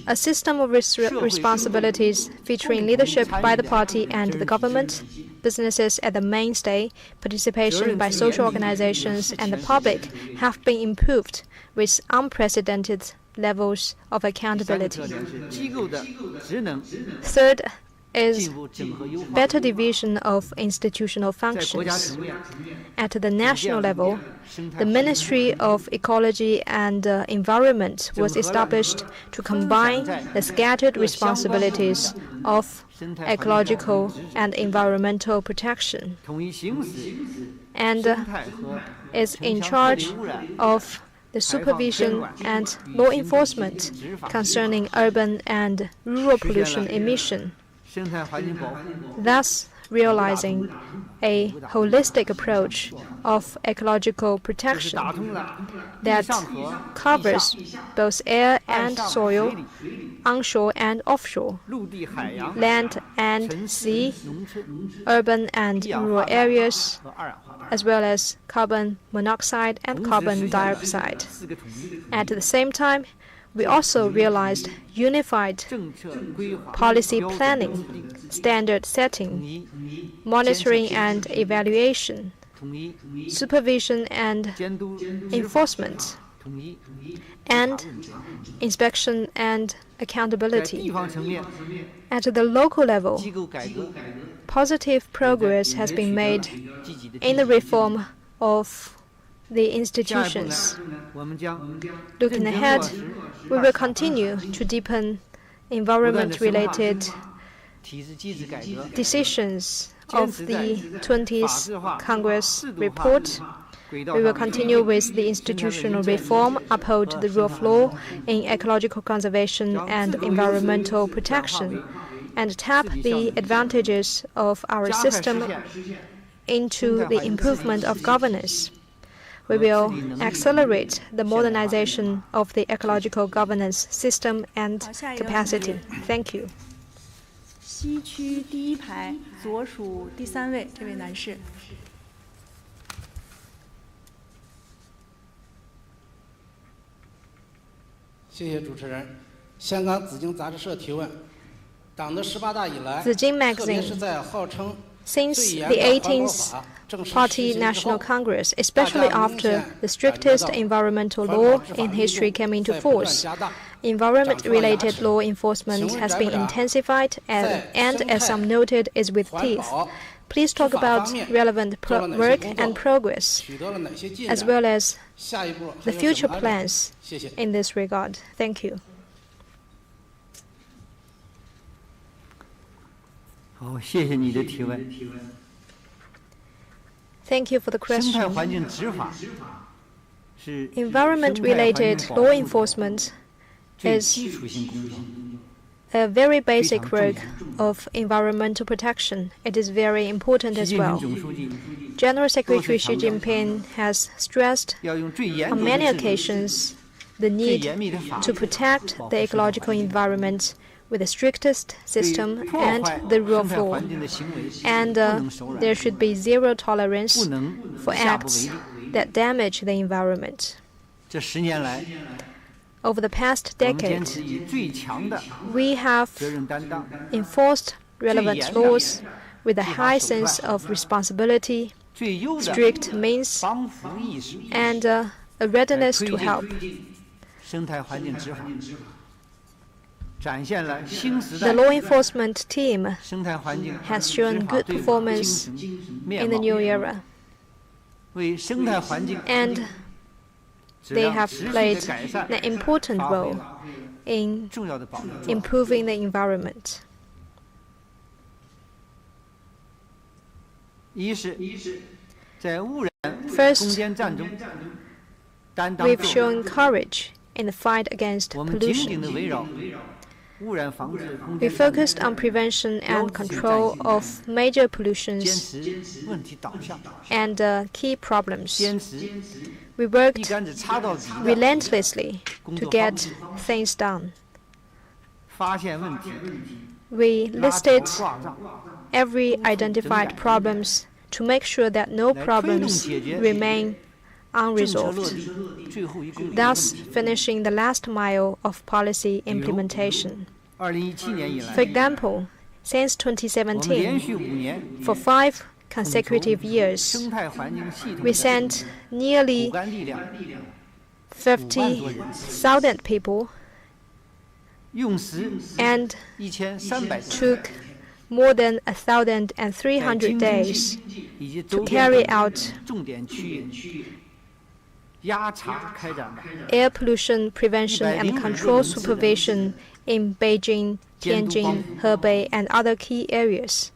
A system of responsibilities featuring leadership by the party and the government, businesses at the mainstay, participation by social organizations and the public have been improved with unprecedented levels of accountability. Third is better division of institutional functions. At the national level, the Ministry of Ecology and Environment was established to combine the scattered responsibilities of ecological and environmental protection, and is in charge of the supervision and law enforcement concerning urban and rural pollution emission, thus realizing a holistic approach of ecological protection that covers both air and soil, onshore and offshore, land and sea, urban and rural areas, as well as carbon monoxide and carbon dioxide. At the same time, we also realized unified policy planning, standard setting, monitoring and evaluation, supervision and enforcement, and inspection and accountability. At the local level, positive progress has been made in the reform of the institutions. Looking ahead, we will continue to deepen environment-related decisions of the 20th Congress report. We will continue with the institutional reform, uphold the rule of law in ecological conservation and environmental protection, and tap the advantages of our system into the improvement of governance. We will accelerate the modernization of the ecological governance system and capacity. Thank you.
西区第一排左数第3位，这位男士。
谢谢主持人。香港紫荆杂志社提问：党的18大以来，
紫荆
特别是在号称
Since the 18th Party National Congress, especially after the strictest environmental law in history came into force, environment-related law enforcement has been intensified and, as some noted, is with teeth. Please talk about relevant work and progress, as well as the future plans in this regard. Thank you.
好，谢谢你的提问。
Thank you for the
生态
question.
环境执法是
Environment-related law enforcement
最
is
基础性工作，
a very basic work of environmental protection. It is very important
习
as
近平
well.
总书记
General Secretary Xi Jinping has stressed
要用最严
on
格
many
的制度、
occasions the
最
need
严密的法
to
律
protect
保护
the
生态
ecological
环境，
environment with the strictest
对
system
破
and
坏
the rule
生
of
态
law.
环境的行为
And
不能手软，
there should be zero
不
tolerance
能
for
下不为
acts
例。
that damage the environment.
这10年来，
Over the past
我们坚持
decade,
以最强的
we have
责任担当、
enforced relevant laws with a high sense of responsibility,
最优的
strict means,
帮扶意识，
and a
来
readiness
推
to help.
进生态环境执法，展现了新时
The
代
law enforcement team
生态环境
has
执
shown
法
good
队伍的
performance
精神面
in the
貌，
new era,
为生态环境
and
质
they
量
have
持续
played
的改善
an important
发挥
role
了
in
重要的保障。
improving the environment.
一是在污染攻
First,
坚战中担当
we've
作为，
shown courage in the fight against
我们紧紧
pollution.
地围绕污染防治攻
We
坚战
focused on prevention and control of major
坚
pollutions
持问题导向，
and key problems.
坚持
We
一
worked
竿子插到底的
relentlessly
工
to
作方
get
式，
things done.
发现问题，
We
拉头
listed
挂杖，
every identified problems to make sure that no
来推动
problems
解决
remain
政策落
unresolved,
地最后一公里的问
thus
题。
finishing the last mile of policy implementation.
2017年以
For
来，
example, since
我们连
2017,
续5年
for 5 consecutive years,
生态环境系统
we
的
sent
骨
nearly
干力量，
50,000 people
用时
and
1300
took more than
在
1,300
京津
days
冀以及
to
周边
carry
等
out
重点区域压查开展的
air pollution prevention and control supervision in Beijing, Tianjin, Hebei, and other key areas.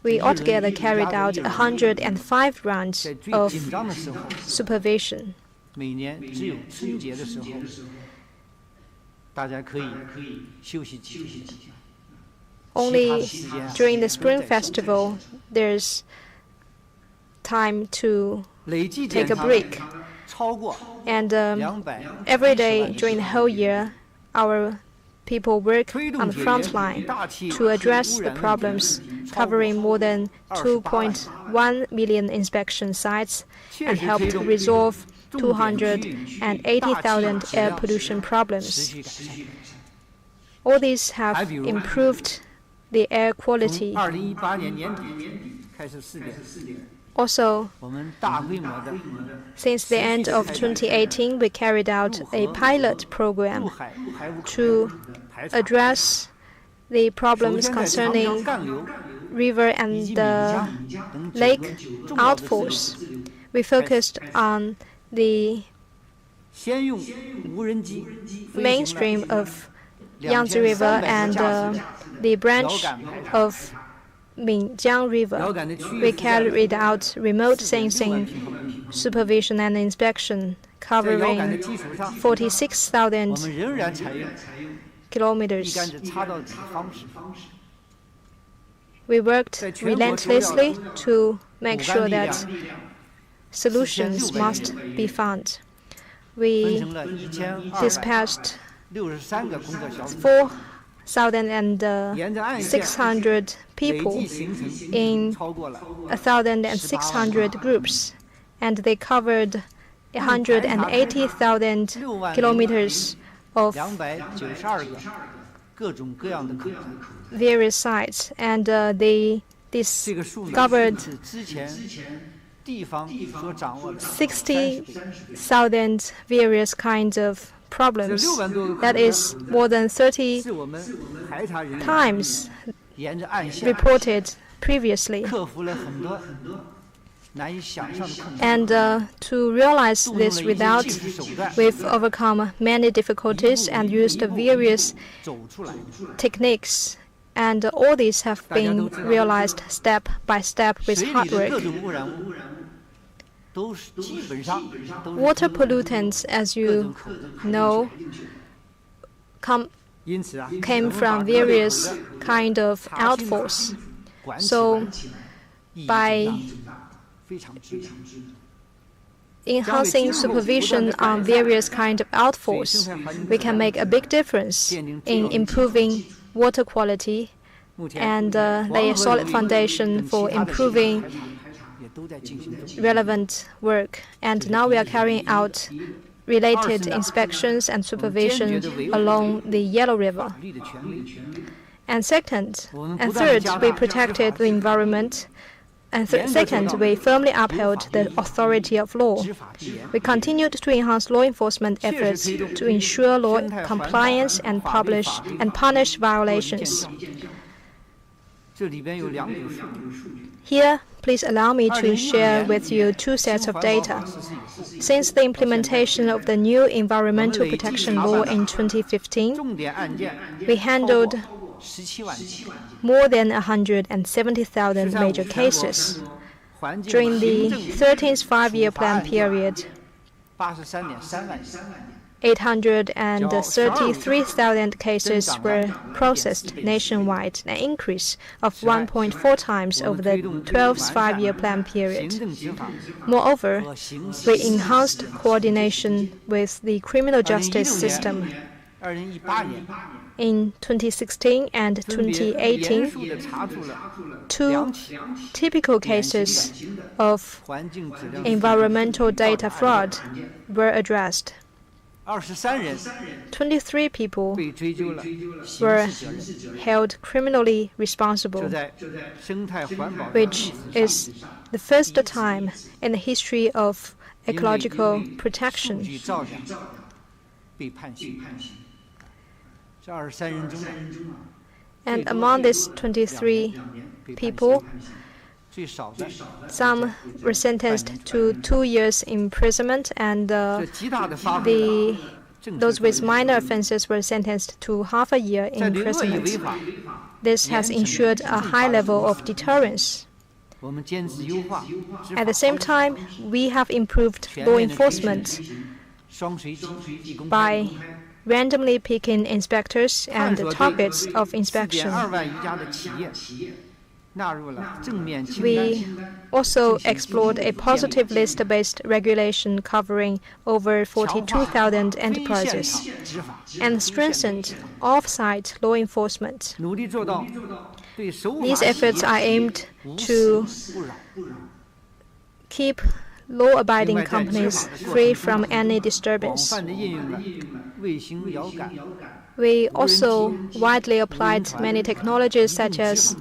We altogether carried out 105 rounds
在最
of
紧张的时候，
supervision.
每年只有春节的时候，大家可以休息几天。
Only during the Spring Festival, there's time to
累计
take
检
a
查
break.
超过
And
200
every day during the whole year, our people work
推
on
动
the
解
front
决
line
大气
to address
污
the
染问
problems,
题超过
covering more than 2.1 million inspection sites and helped resolve 280,000 air pollution
持
problems.
续改善。
All these have improved the air
从
quality.
2018年年底开始试点，
Also,
我们大规模的
since the end of 2018, we carried out a pilot
入
program
海排污
to
排查。
address the
首
problems
先在长江
concerning
干流
river
以
and
及岷
the
江等9
lake
个重要的自流
outfalls. We focused on the
先用无人机飞
mainstream
行了
of Yangtze River
2300
and
架次
the
遥
branch
感排查，
of Minjiang
遥
River.
感的区域
We
覆盖了
carried out remote
4.6万
sensing
平方米。
supervision and inspection
在遥感的
covering
基础上，我
46,000
们仍然采用一
kilometers.
竿子插到底的方式，
We worked
在全国投调
relentlessly to
骨
make
干
sure
力量
that solutions must be found.
分
We
成了1263
dispatched
个工作小组，
4,600
沿着岸线
people
累计行程
in
超过了
1,600 groups, and they covered 180,000 kilometers of
292个各种各样的可能。
various sites, and they discovered 60,000 various kinds of problems. That is more than 30 times reported previously. And to realize this result, we've overcome many difficulties and used various techniques. And all these have been realized step by step with hard work. Water pollutants, as you know, came from various kind of outfalls. So by enhancing supervision on various kind of outfalls, we can make a big difference in improving water quality and lay a solid foundation for improving relevant work. And now we are carrying out related inspections and supervision along the Yellow River. And third, we protected the environment. And second, we firmly upheld the authority of law. We continued to enhance law enforcement efforts to ensure law compliance and punish violations. Here, please allow me to share with you two sets of data. Since the implementation of the new environmental protection law in 2015, we handled more than 170,000 major cases. During the 13th five-year plan period, 833,000 cases were processed nationwide, an increase of 1.4 times over the 12th five-year plan period. Moreover, we enhanced coordination with the criminal justice system. In 2016 and 2018, two typical cases of environmental data fraud were addressed. 23 people were held criminally responsible, which is the first time in the history of ecological protection. And among these 23 people, some were sentenced to 2 years imprisonment, and those with minor offenses were sentenced to half a year imprisonment. This has ensured a high level of deterrence. At the same time, we have improved law enforcement by randomly picking inspectors and targets of inspection. We also explored a positive list-based regulation covering over 42,000 enterprises and strengthened off-site law enforcement. These efforts are aimed to keep law-abiding companies free from any disturbance. We also widely applied many technologies such as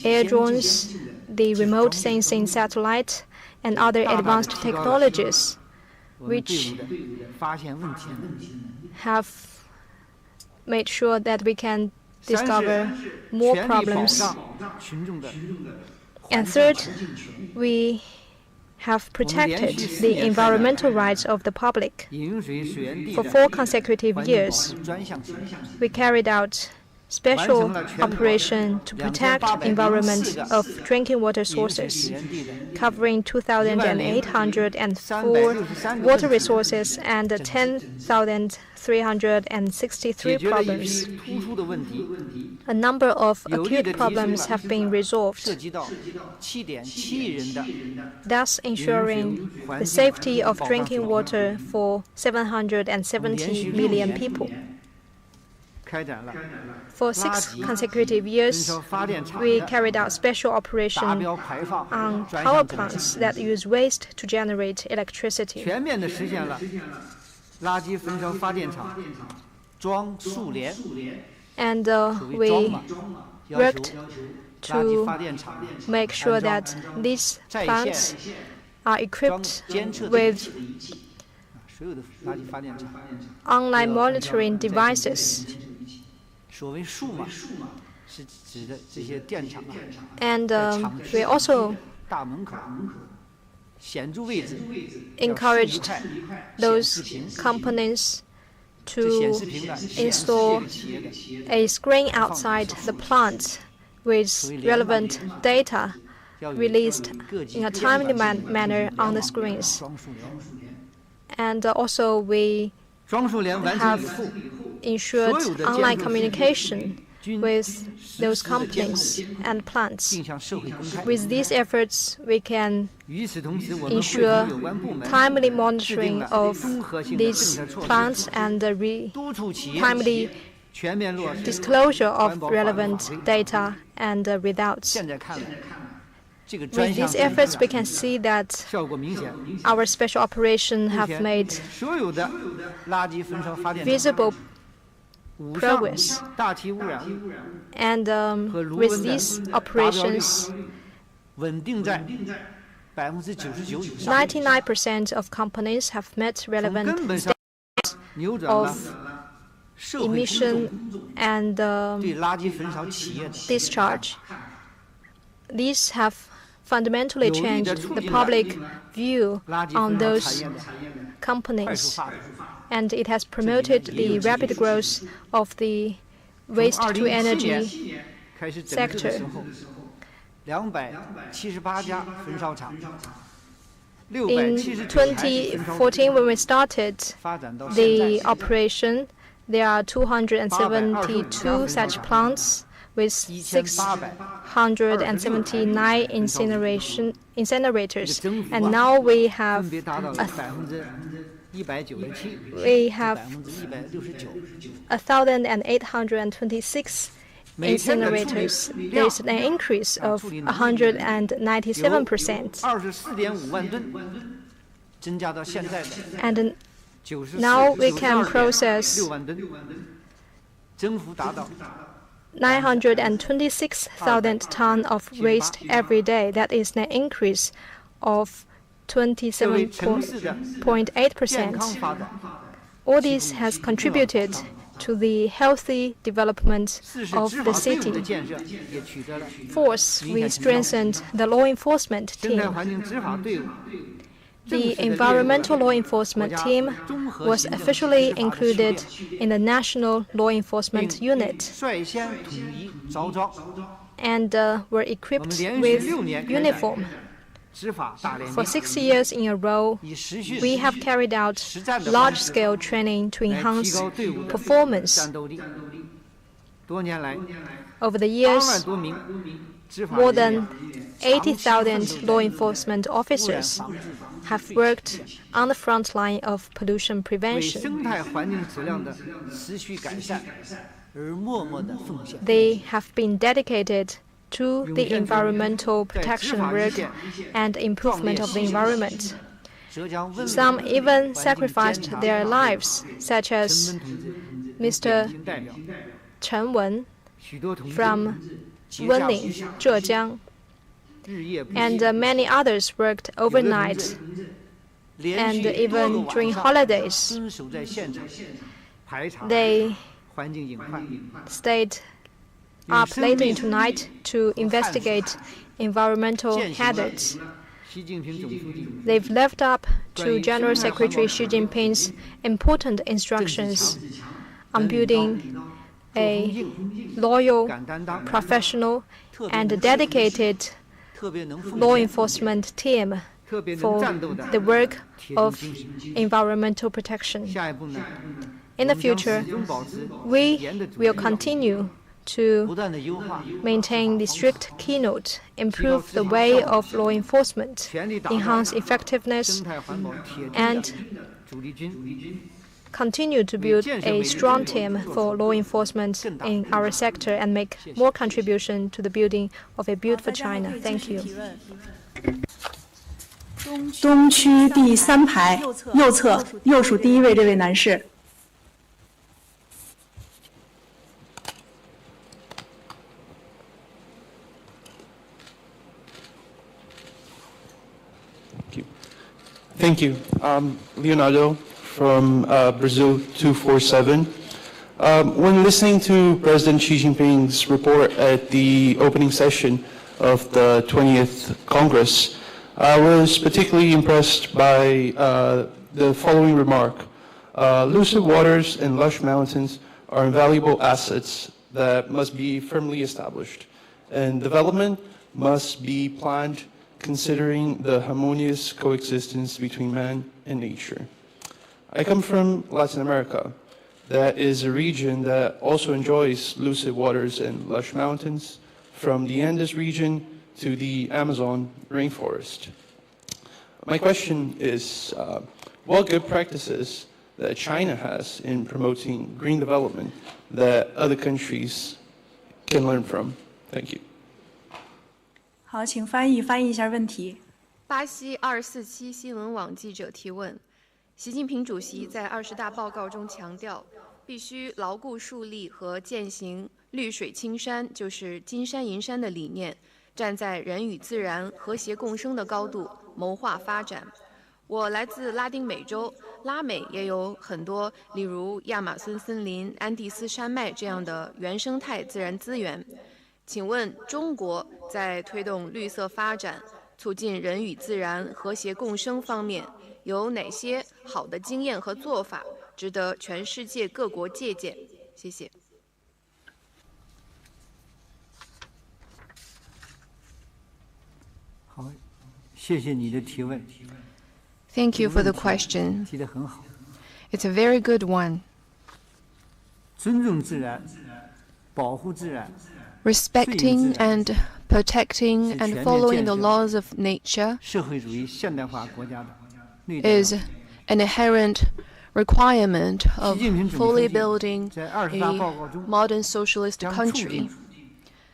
air drones, the remote sensing satellite, and other advanced technologies, which have made sure that we can discover more problems. And third, we have protected the environmental rights of the public. For 4 consecutive years, we carried out special operation to protect environment of drinking water sources, covering 2,804 water resources and 10,363 problems. A number of acute problems have been resolved, thus ensuring the safety of drinking water for 770 million people. For 6 consecutive years, we carried out special operation on power plants that use waste to generate electricity. And we
worked to make sure that these plants are equipped with online monitoring devices. And we also encouraged those companies to install a screen outside the plant with relevant data released in a timely manner on the screens. And also we have ensured online communication with those companies and plants. With these efforts, we can ensure timely monitoring of these plants and timely disclosure of relevant data and results. With these efforts, we can see that our special operations have made visible progress. And with these operations, 99% of companies have met relevant standards of emission and discharge. These have fundamentally changed the public view on those companies, and it has promoted the rapid growth of the waste-to-energy sector. In 2014, when we started the operation, there are 272 such plants with 679 incinerators, and now we have 1,826 incinerators. There is an increase of 197%. And now we can process 926,000 tons of waste every day. That is an increase of 27.8%. All this has contributed to the healthy development of the city. Fourth, we strengthened the law enforcement team. The environmental law enforcement team was officially included in the National Law Enforcement Unit and were equipped with uniform. For 6 years in a row, we have carried out large-scale training to enhance performance. Over the years, more than 80,000 law enforcement officers have worked on the front line of pollution prevention. They have been dedicated to the environmental protection work and improvement of the environment. Some even sacrificed their lives, such as Mr. Chen Wen from Wenling, Zhejiang, and many others worked overnight and even during holidays. They stayed up late into night to investigate environmental hazards. They've lived up to General Secretary Xi Jinping's important instructions on building a loyal, professional, and dedicated law enforcement team for the work of environmental protection. In the future, we will continue to maintain the strict keynote, improve the way of law enforcement, enhance effectiveness, and continue to build a strong team for law enforcement in our sector and make more contribution to the building of a beautiful China. Thank you.
东区第3排右侧右数第1位这位男士。
Thank you. Leonardo from Brazil 247. When listening to President Xi Jinping's report at the opening session of the 20th Congress, I was particularly impressed by the following remark. Lucid waters and lush mountains are invaluable assets that must be firmly established, and development must be planned considering the harmonious coexistence between man and nature. I come from Latin America. That is a region that also enjoys lucid waters and lush mountains, from the Andes region to the Amazon rainforest. My question is, what good practices that China has in promoting green development that other countries can learn from? Thank you.
好，请翻译一下问题。
巴西247新闻网记者提问：习近平主席在20大报告中强调，必须牢固树立和践行绿水青山就是金山银山的理念，站在人与自然和谐共生的高度谋划发展。我来自拉丁美洲，拉美也有很多，例如亚马孙森林、安第斯山脉这样的原生态自然资源。请问中国在推动绿色发展、促进人与自然和谐共生方面，有哪些好的经验和做法，值得全世界各国借鉴？谢谢。
好，谢谢你的提问。
Thank you for the question.
提得很好。
It's a very good one.
尊重自然，保护自然。
Respecting and protecting and following the laws of nature is an inherent requirement of fully building a modern socialist country.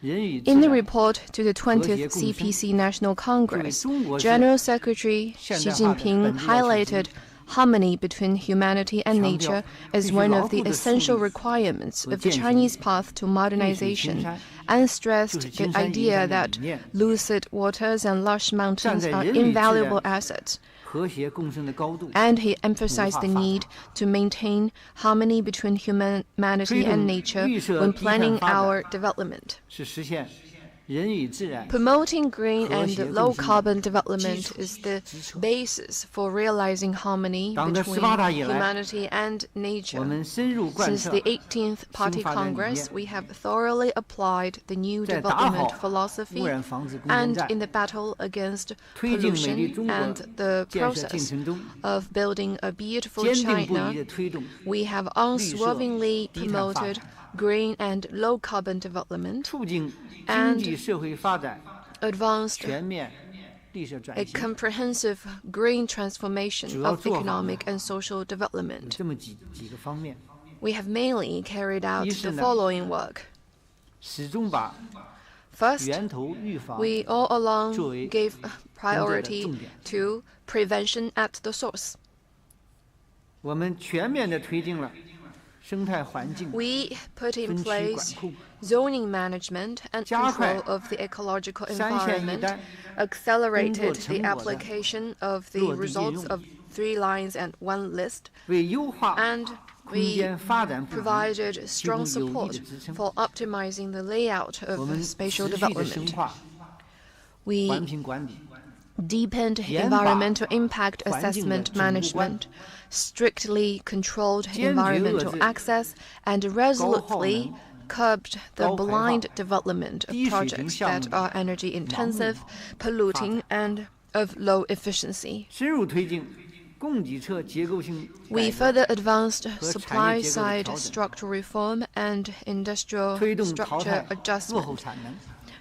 In the report to the 20th CPC National Congress, General Secretary Xi Jinping highlighted harmony between humanity and nature as one of the essential requirements of the Chinese path to modernization, and stressed the idea that lucid waters and lush mountains are invaluable assets. And he emphasized the need to maintain harmony between humanity and nature when planning our development. Promoting green and low-carbon development is the basis for realizing harmony between humanity and nature. Since the 18th Party Congress, we have thoroughly applied the new development philosophy, and in the battle against pollution and the process of building a beautiful China, we have unswervingly promoted green and low-carbon development and advanced a comprehensive green transformation of economic and social development. We have mainly carried out the following work. First, we all along gave priority to prevention at the source. We put in place zoning management and control of the ecological environment, accelerated the application of the results of 3 lines and 1 list, and we provided strong support for optimizing the layout of spatial development. We deepened environmental impact assessment management, strictly controlled environmental access, and resolutely curbed the blind development of projects that are energy intensive, polluting, and of low efficiency. We further advanced supply-side structural reform and industrial structure adjustment,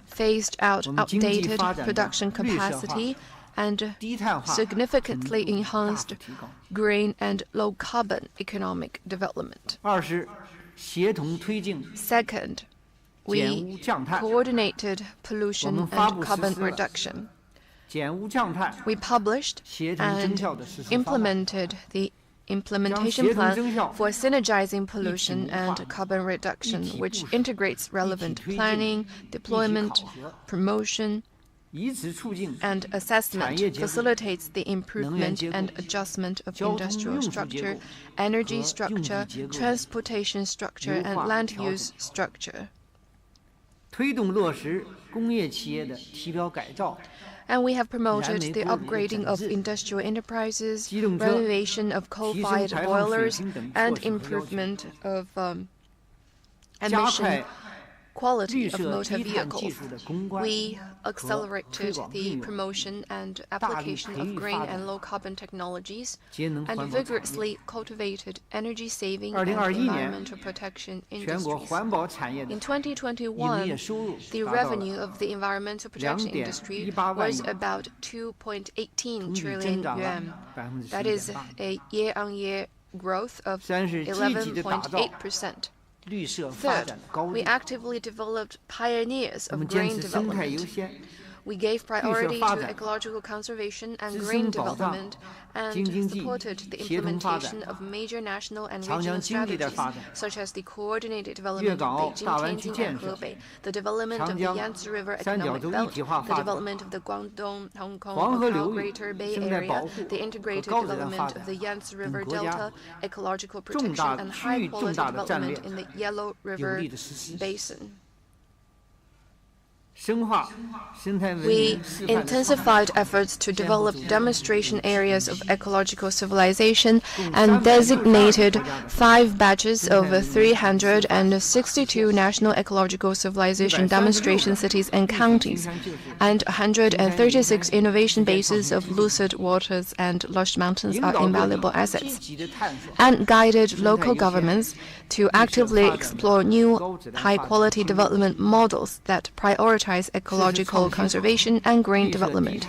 phased out outdated production capacity, and significantly enhanced green and low-carbon economic development. Second, we coordinated pollution and carbon reduction. We published and implemented the implementation plan for synergizing pollution and carbon reduction, which integrates relevant planning, deployment, promotion, and assessment facilitates the improvement and adjustment of industrial structure, energy structure, transportation structure, and land use structure. And we have promoted the upgrading of industrial enterprises, renovation of coal-fired boilers, and improvement of emission quality of motor vehicles. We accelerated the promotion and application of green and low-carbon technologies and vigorously cultivated energy-saving and environmental protection industries. In 2021, the revenue of the environmental protection industry was about 2.18 trillion yuan. That is a year-on-year growth of 11.8%. Third, we actively developed pioneers of green development. We gave priority to ecological conservation and green development and supported the implementation of major national and regional strategies, such as the coordinated development of Beijing, Tianjin, and Hebei, the development of the Yangtze River Economic Belt, the development of the Guangdong, Hong Kong, Macau Greater Bay Area, the integrated development of the Yangtze River Delta, ecological protection, and high-quality development in the Yellow River Basin. We intensified efforts to develop demonstration areas of ecological civilization and designated 5 batches of 362 national ecological civilization demonstration cities and counties, and 136 innovation bases of lucid waters and lush mountains are invaluable assets, and guided local governments to actively explore new high-quality development models that prioritize ecological conservation and green development.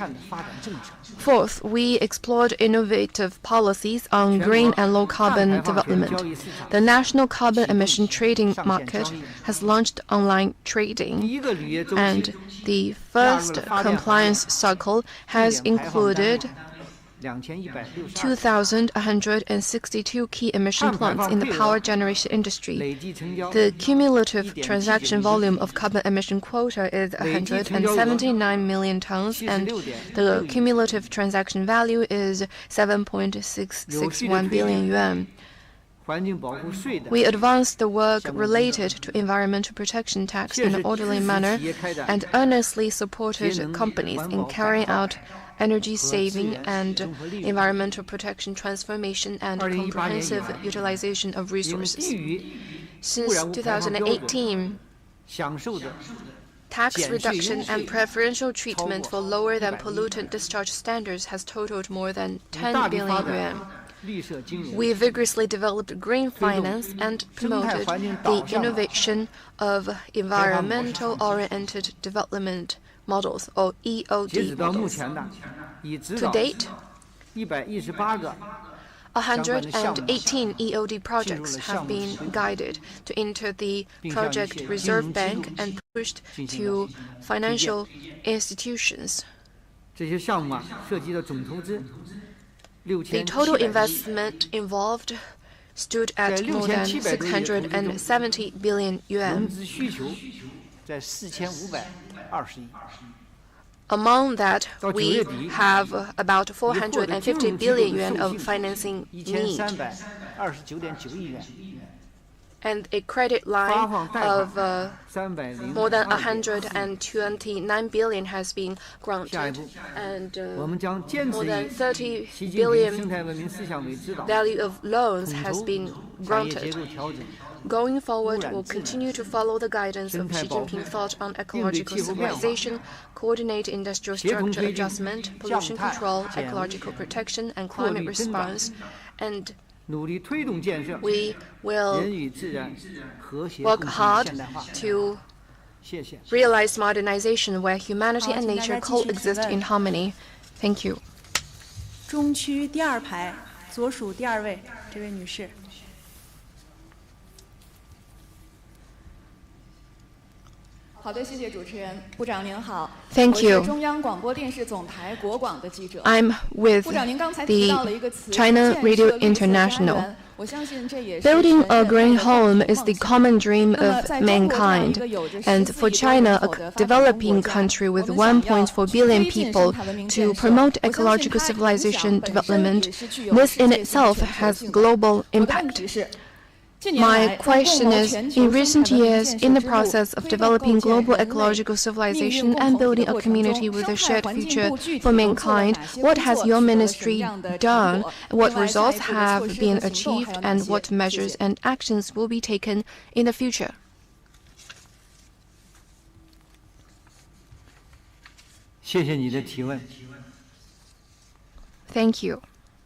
Fourth, we explored innovative policies on green and low-carbon development. The national carbon emission trading market has launched online trading, and the first compliance cycle has included 2,162 key emission plants in the power generation industry. The cumulative transaction volume of carbon emission quota is 179 million tons, and the cumulative transaction value is 7.661 billion yuan. We advanced the work related to environmental protection tax in an orderly manner and earnestly supported companies in carrying out energy-saving and environmental protection transformation and comprehensive utilization of resources. Since 2018, tax reduction and preferential treatment for lower than pollutant discharge standards has totaled more than 10 billion yuan. We vigorously developed green finance and promoted the innovation of environmental-oriented development models, or EOD models. To date, 118 EOD projects have been guided to enter the Project Reserve Bank and pushed to financial institutions. The total investment involved stood at more than 670 billion yuan. Among that, we have about 450 billion yuan of financing need, and a credit line of more than 129 billion has been granted, and more than 30 billion value of loans has been granted. Going forward, we'll continue to follow the guidance of Xi Jinping thought on ecological civilization, coordinate industrial structure adjustment, pollution control, ecological protection, and climate response, and we will work hard to realize modernization where humanity and nature coexist in harmony. Thank you.
中区第2排左数第2位，这位女士。
好的，谢谢主持人。部长您好。
Thank you.
我是中央广播电视总台国广的记者。
I'm with
部长，您刚才提到了一个
the
词，
China Radio International. Building a green home is the common dream of mankind, and for China, a developing country with 1.4 billion people, to promote ecological civilization development, this in itself has global impact. My question is, in recent years, in the process of developing global ecological civilization and building a community with a shared future for mankind, what has your ministry done? What results have been achieved, and what measures and actions will be taken in the future? Thank you.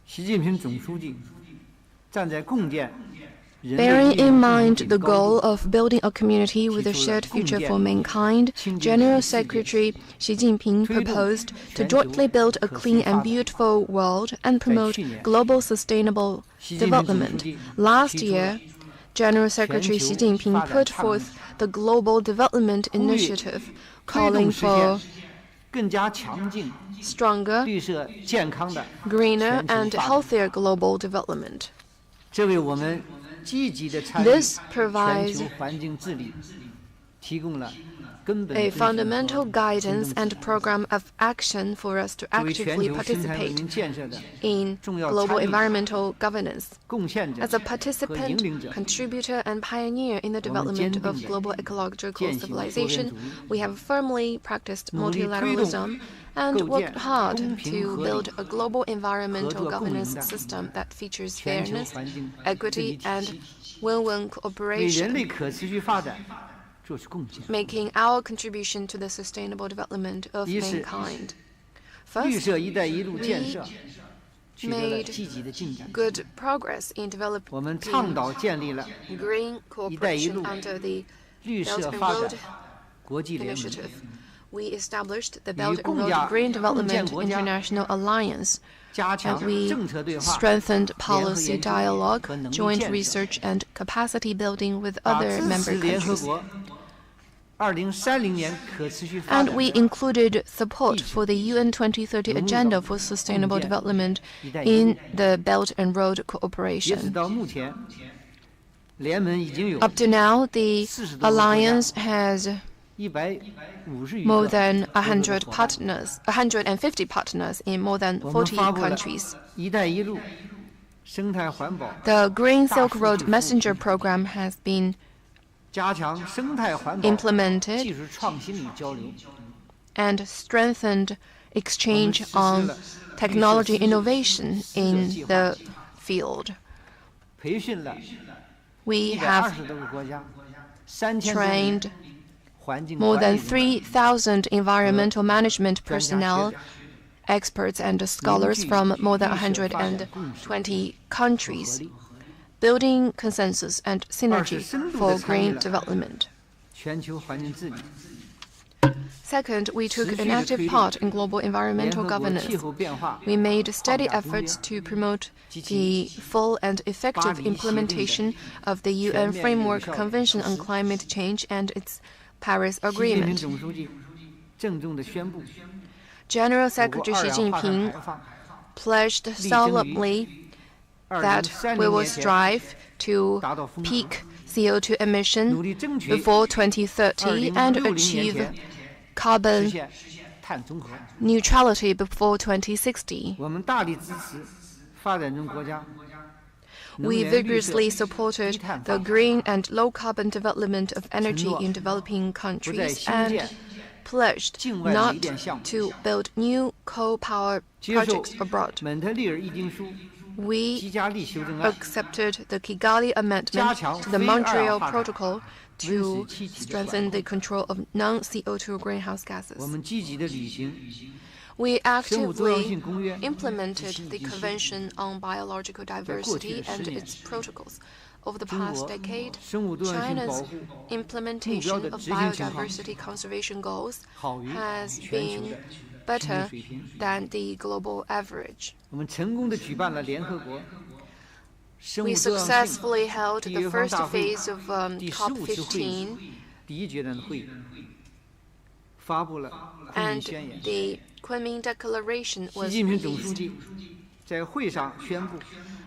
习近平总书记站在共建
Bearing in mind the goal of building a community with a shared future for mankind, General Secretary Xi Jinping proposed to jointly build a clean and beautiful world and promote global sustainable development. Last year, General Secretary Xi Jinping put forth the Global Development Initiative, calling for stronger, greener, and healthier global development. This provides a fundamental guidance and program of action for us to actively participate in global environmental governance. As a participant, contributor, and pioneer in the development of global ecological civilization, we have firmly practiced multilateralism and worked hard to build a global environmental governance system that features fairness, equity, and win-win cooperation, making our contribution to the sustainable development of mankind. First, we made good progress in developing green cooperation under the Belt and Road Initiative. We established the Belt and Road Green Development International Alliance, and we strengthened policy dialogue, joint research, and capacity building with other member countries. And we included support for the UN 2030 Agenda for Sustainable Development in the Belt and Road cooperation. Up to now, the alliance has more than 150 partners in more than 40 countries. The Green Silk Road Messenger program has been implemented and strengthened exchange on technology innovation in the field. We have trained more than 3,000 environmental management personnel, experts, and scholars from more than 120 countries, building consensus and synergy for green development. Second, we took an active part in global environmental governance. We made steady efforts to promote the full and effective implementation of the UN Framework Convention on Climate Change and its Paris Agreement. General Secretary Xi Jinping pledged solemnly that we will strive to peak CO2 emission before 2030 and achieve carbon neutrality before 2060. We vigorously supported the green and low-carbon development of energy in developing countries and pledged not to build new coal power projects abroad. We accepted the Kigali Amendment to the Montreal Protocol to strengthen the control of non-CO2 greenhouse gases. We actively implemented the Convention on Biological Diversity and its protocols. Over the past decade, China's implementation of biodiversity conservation goals has been better than the global average. We successfully held the first phase of COP15 and the Kunming Declaration was released.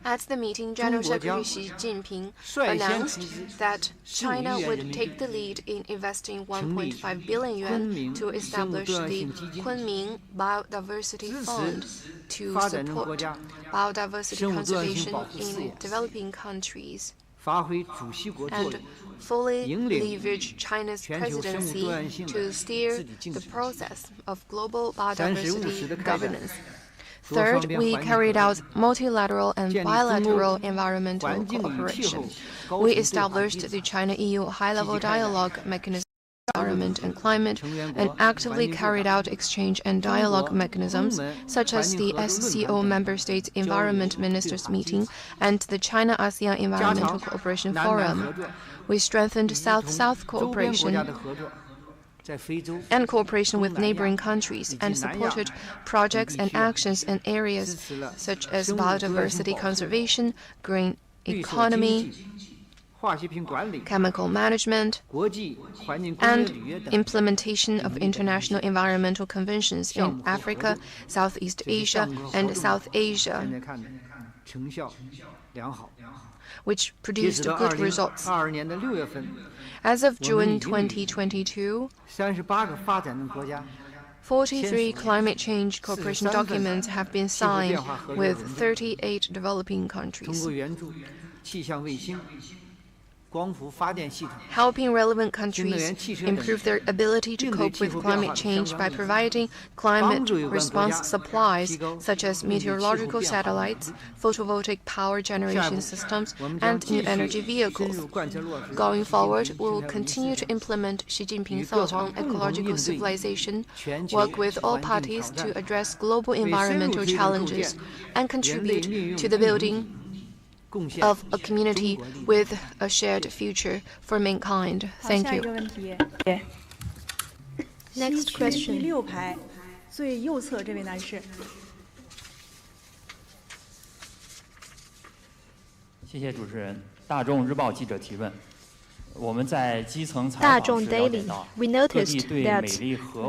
At the meeting, General Secretary Xi Jinping announced that China would take the lead in investing 1.5 billion yuan to establish the Kunming Biodiversity Fund to support biodiversity conservation in developing countries and fully leverage China's presidency to steer the process of global biodiversity governance. Third, we carried out multilateral and bilateral environmental cooperation. We established the China-EU high-level dialogue mechanism on environment and climate and actively carried out exchange and dialogue mechanisms such as the SCO Member States Environment Ministers Meeting and the China-ASEAN Environmental Cooperation Forum. We strengthened South-South cooperation and cooperation with neighboring countries and supported projects and actions in areas such as biodiversity conservation, green economy, chemical management, and implementation of international environmental conventions in Africa, Southeast Asia, and South Asia, which produced good results. As of June 2022, 43 climate change cooperation documents have been signed with 38 developing countries, helping relevant countries improve their ability to cope with climate change by providing climate response supplies such as meteorological satellites, photovoltaic power generation systems, and new energy vehicles. Going forward, we will continue to implement Xi Jinping's thought on ecological civilization, work with all parties to address global environmental challenges, and contribute to the building of a community with a shared future for mankind. Thank you.
Next question.
第6排最右侧这位男士。
谢谢主持人。大众日报记者提问。
Dazhong Daily, we noticed that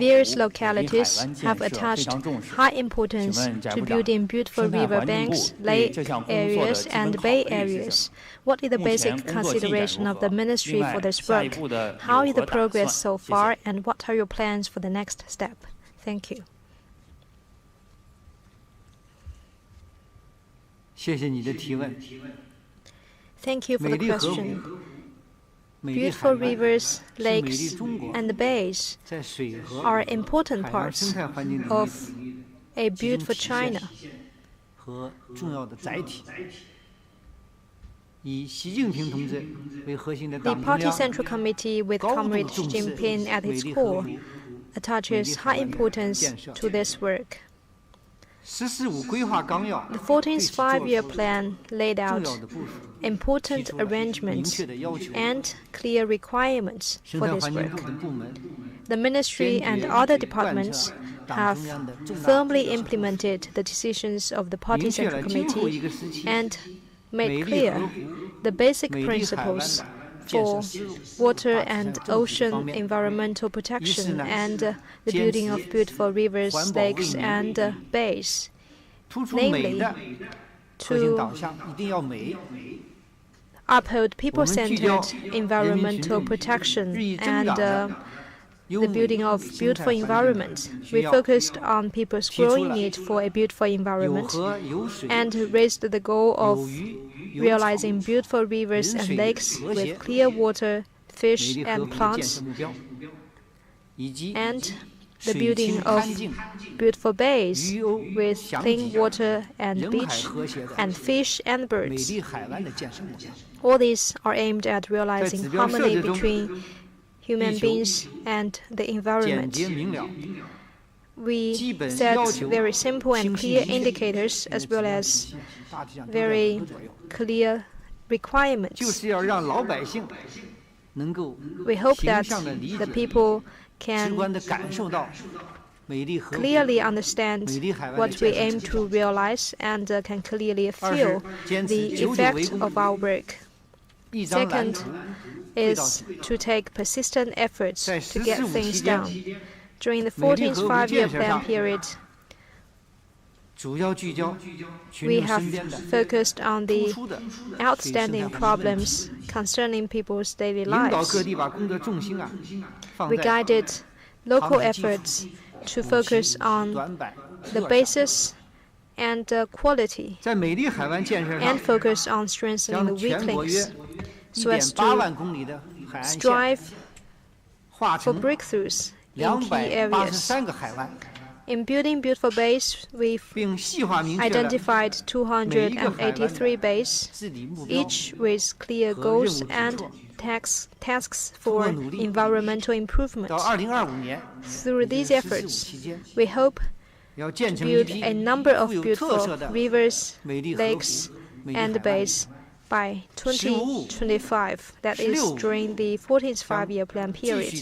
various localities have attached high importance to building beautiful river banks, lake areas, and bay areas. What is the basic consideration of the ministry for this work? How is the progress so far, and what are your plans for the next step? Thank you.
谢谢你的提问。
Thank you for the question. Beautiful rivers, lakes, and bays are important parts of a beautiful China. The Party Central Committee, with Comrade Xi Jinping at its core, attaches high importance to this work. The 14th Five-Year Plan laid out important arrangements and clear requirements for this work. The ministry and other departments have firmly implemented the decisions of the Party Central Committee and made clear the basic principles for water and ocean environmental protection and the building of beautiful rivers, lakes, and bays. Namely, to uphold people-centered environmental protection and the building of beautiful environments. We focused on people's growing need for a beautiful environment and raised the goal of realizing beautiful rivers and lakes with clear water, fish, and plants, and the building of beautiful bays with clean water and beach and fish and birds. All these are aimed at realizing harmony between human beings and the environment. We set very simple and clear indicators as well as very clear requirements. We hope that the people can clearly understand what we aim to realize and can clearly feel the effect of our work. Second is to take persistent efforts to get things done. During the 14th Five-Year Plan period, We have focused on the outstanding problems concerning people's daily lives. We guided local efforts to focus on the basis and quality, and focus on strengthening the weak links, so as to strive for breakthroughs in key areas. In building beautiful bays, we've identified 283 bays, each with clear goals and tasks for environmental improvement. Through these efforts, we hope to build a number of beautiful rivers, lakes, and bays by 2025, that is during the 14th five-year plan period.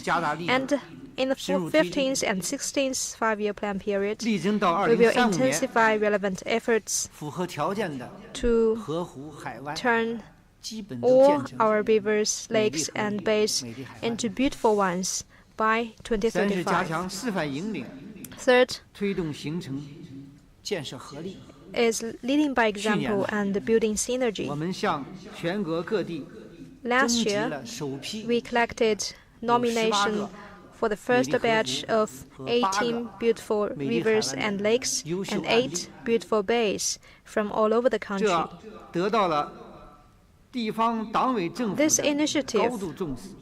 And in the 15th and 16th five-year plan period, we will intensify relevant efforts to turn all our rivers, lakes, and bays into beautiful ones by 2035. Third is leading by example and building synergy. Last year, we collected nomination for the first batch of 18 beautiful rivers and lakes and 8 beautiful bays from all over the country. This initiative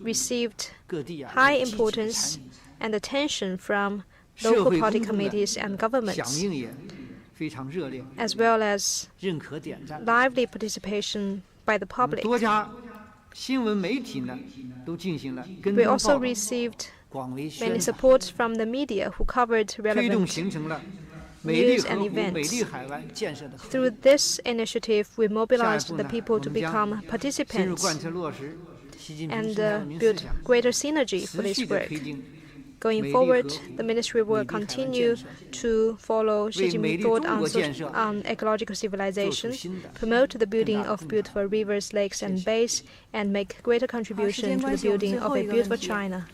received high importance and attention from local party committees and governments, as well as lively participation by the public. We also received many support from the media who covered relevant news and events. Through this initiative, we mobilized the people to become participants and build greater synergy for this work. Going forward, the ministry will continue to follow Xi Jinping's thought on ecological civilization, promote the building of beautiful rivers, lakes, and bays, and make greater contribution to the building of a beautiful China.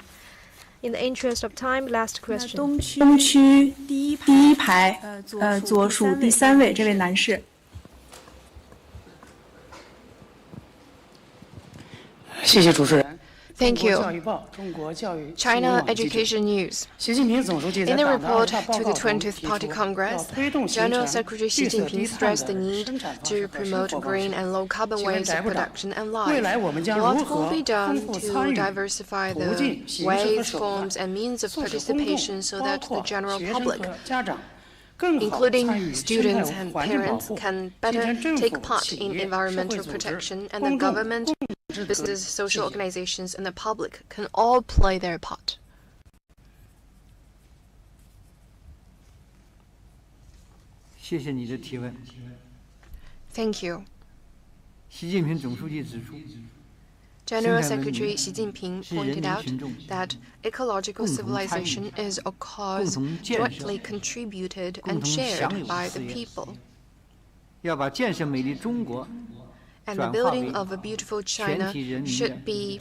In the interest of time, last question.
东区第一排，左数第3位这位男士。
谢谢主持人。
Thank you. China Education News. In the report to the 20th Party Congress, General Secretary Xi Jinping stressed the need to promote green and low-carbon ways of production and life. What will be done to diversify the ways, forms, and means of participation so that the general public, including students and parents, can better take part in environmental protection, and the government, business, social organizations, and the public can all play their part? Thank you. General Secretary Xi Jinping pointed out that ecological civilization is a cause jointly contributed and shared by the people. And the building of a beautiful China should be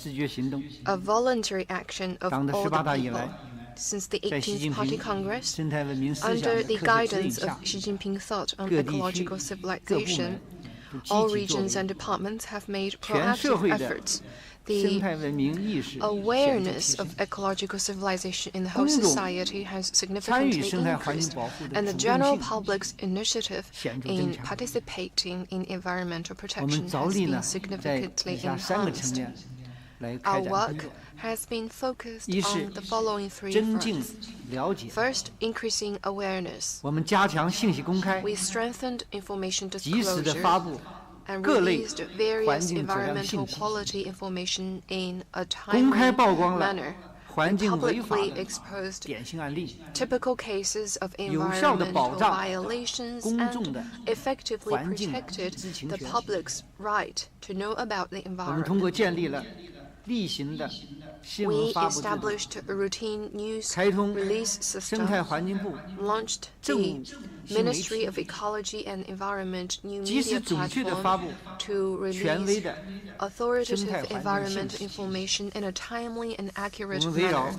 a voluntary action of all the people. Since the 18th Party Congress, under the guidance of Xi Jinping thought on ecological civilization, all regions and departments have made proactive efforts. The awareness of ecological civilization in the whole society has significantly increased, and the general public's initiative in participating in environmental protection has been significantly enhanced. Our work has been focused on the following 3 fronts. First, increasing awareness. We strengthened information disclosure and released various environmental quality information in a timely manner, and publicly exposed typical cases of environmental violations and effectively protected the public's right to know about the environment. We established a routine news release system, launched the Ministry of Ecology and Environment new media platform to release authoritative environmental information in a timely and accurate manner.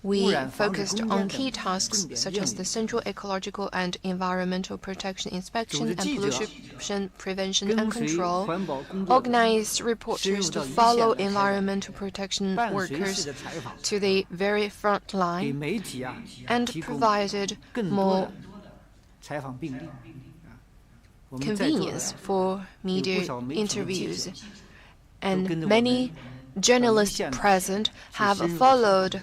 We focused on key tasks such as the central ecological and environmental protection inspection and pollution prevention and control, organized reporters to follow environmental protection workers to the very front line, and provided more convenience for media interviews. And many journalists present have followed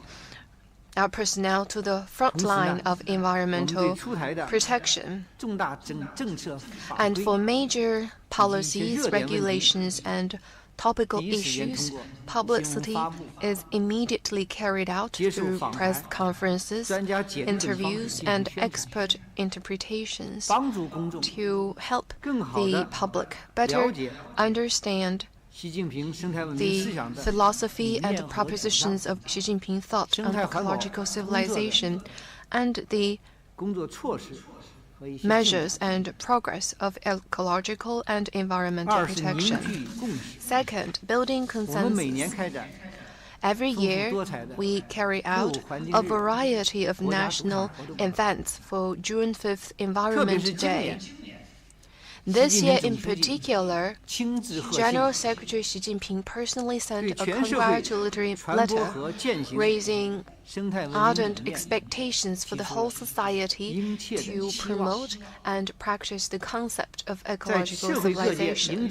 our personnel to the front line of environmental protection. And for major policies, regulations, and topical issues, publicity is immediately carried out through press conferences, interviews, and expert interpretations to help the public better understand the philosophy and propositions of Xi Jinping thought on ecological civilization and the measures and progress of ecological and environmental protection. Second, building consensus. Every year, we carry out a variety of national events for June 5th Environment Day. This year in particular, General Secretary Xi Jinping personally sent a congratulatory letter raising ardent expectations for the whole society to promote and practice the concept of ecological civilization.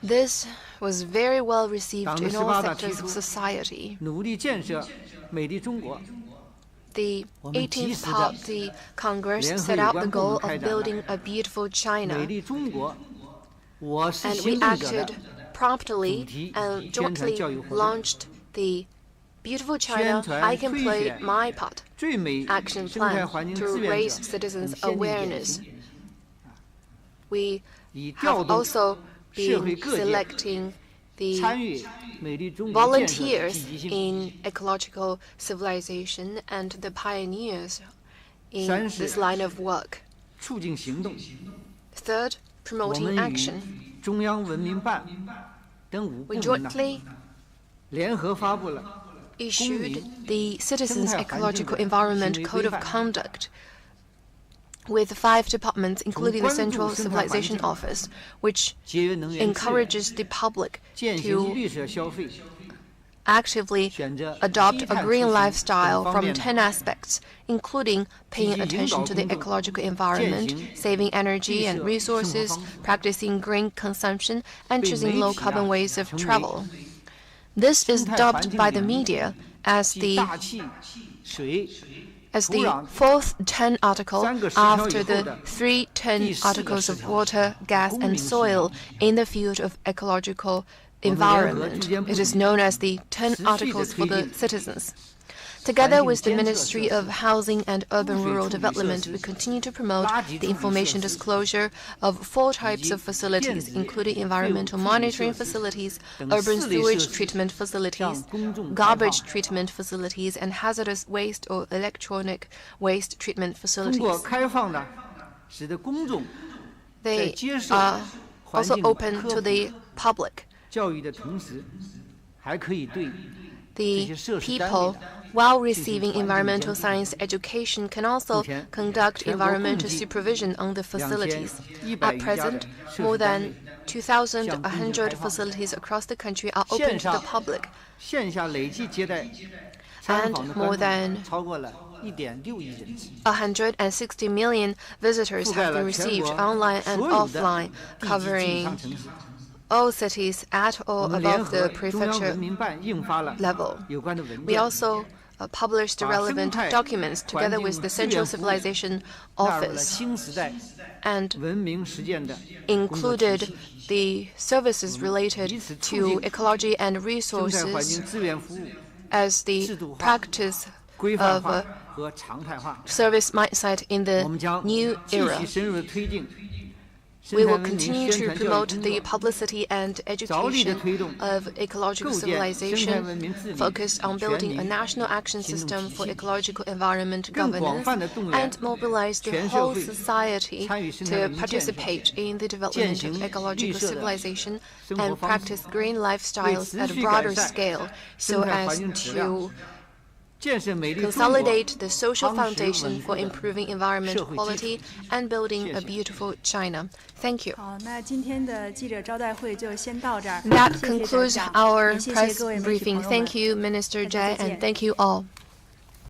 This was very well received in all sectors of society. The 18th Party Congress set out the goal of building a beautiful China, and we acted promptly and jointly launched the Beautiful China, I Can Play My Part action plan to raise citizens' awareness. We have also been selecting the volunteers in ecological civilization and the pioneers in this line of work. Third, promoting action. We jointly issued the Citizens' Ecological Environment Code of Conduct with 5 departments, including the Central Civilization Office, which encourages the public to actively adopt a green lifestyle from 10 aspects, including paying attention to the ecological environment, saving energy and resources, practicing green consumption, and choosing low-carbon ways of travel. This is dubbed by the media as the 4th 10 article after the 3 10 articles of water, gas, and soil in the field of ecological environment. It is known as the 10 articles for the citizens. Together with the Ministry of Housing and Urban Rural Development, we continue to promote the information disclosure of 4 types of facilities, including environmental monitoring facilities, urban sewage treatment facilities, garbage treatment facilities, and hazardous waste or electronic waste treatment facilities. They are also open to the public. The people, while receiving environmental science education, can also conduct environmental supervision on the facilities. At present, more than 2,100 facilities across the country are open to the public, and more than 160 million visitors have been received online and offline, covering all cities at or above the prefecture level. We also published the relevant documents together with the Central Civilization Office and included the services related to ecology and resources as the practice of service mindset in the new era. We will continue to promote the publicity and education of ecological civilization, focused on building a national action system for ecological environment governance, and mobilize the whole society to participate in the development of ecological civilization and practice green lifestyles at a broader scale so as to consolidate the social foundation for improving environment quality and building a beautiful China. Thank you. That concludes our press briefing. Thank you, Minister Zhai, and thank you all.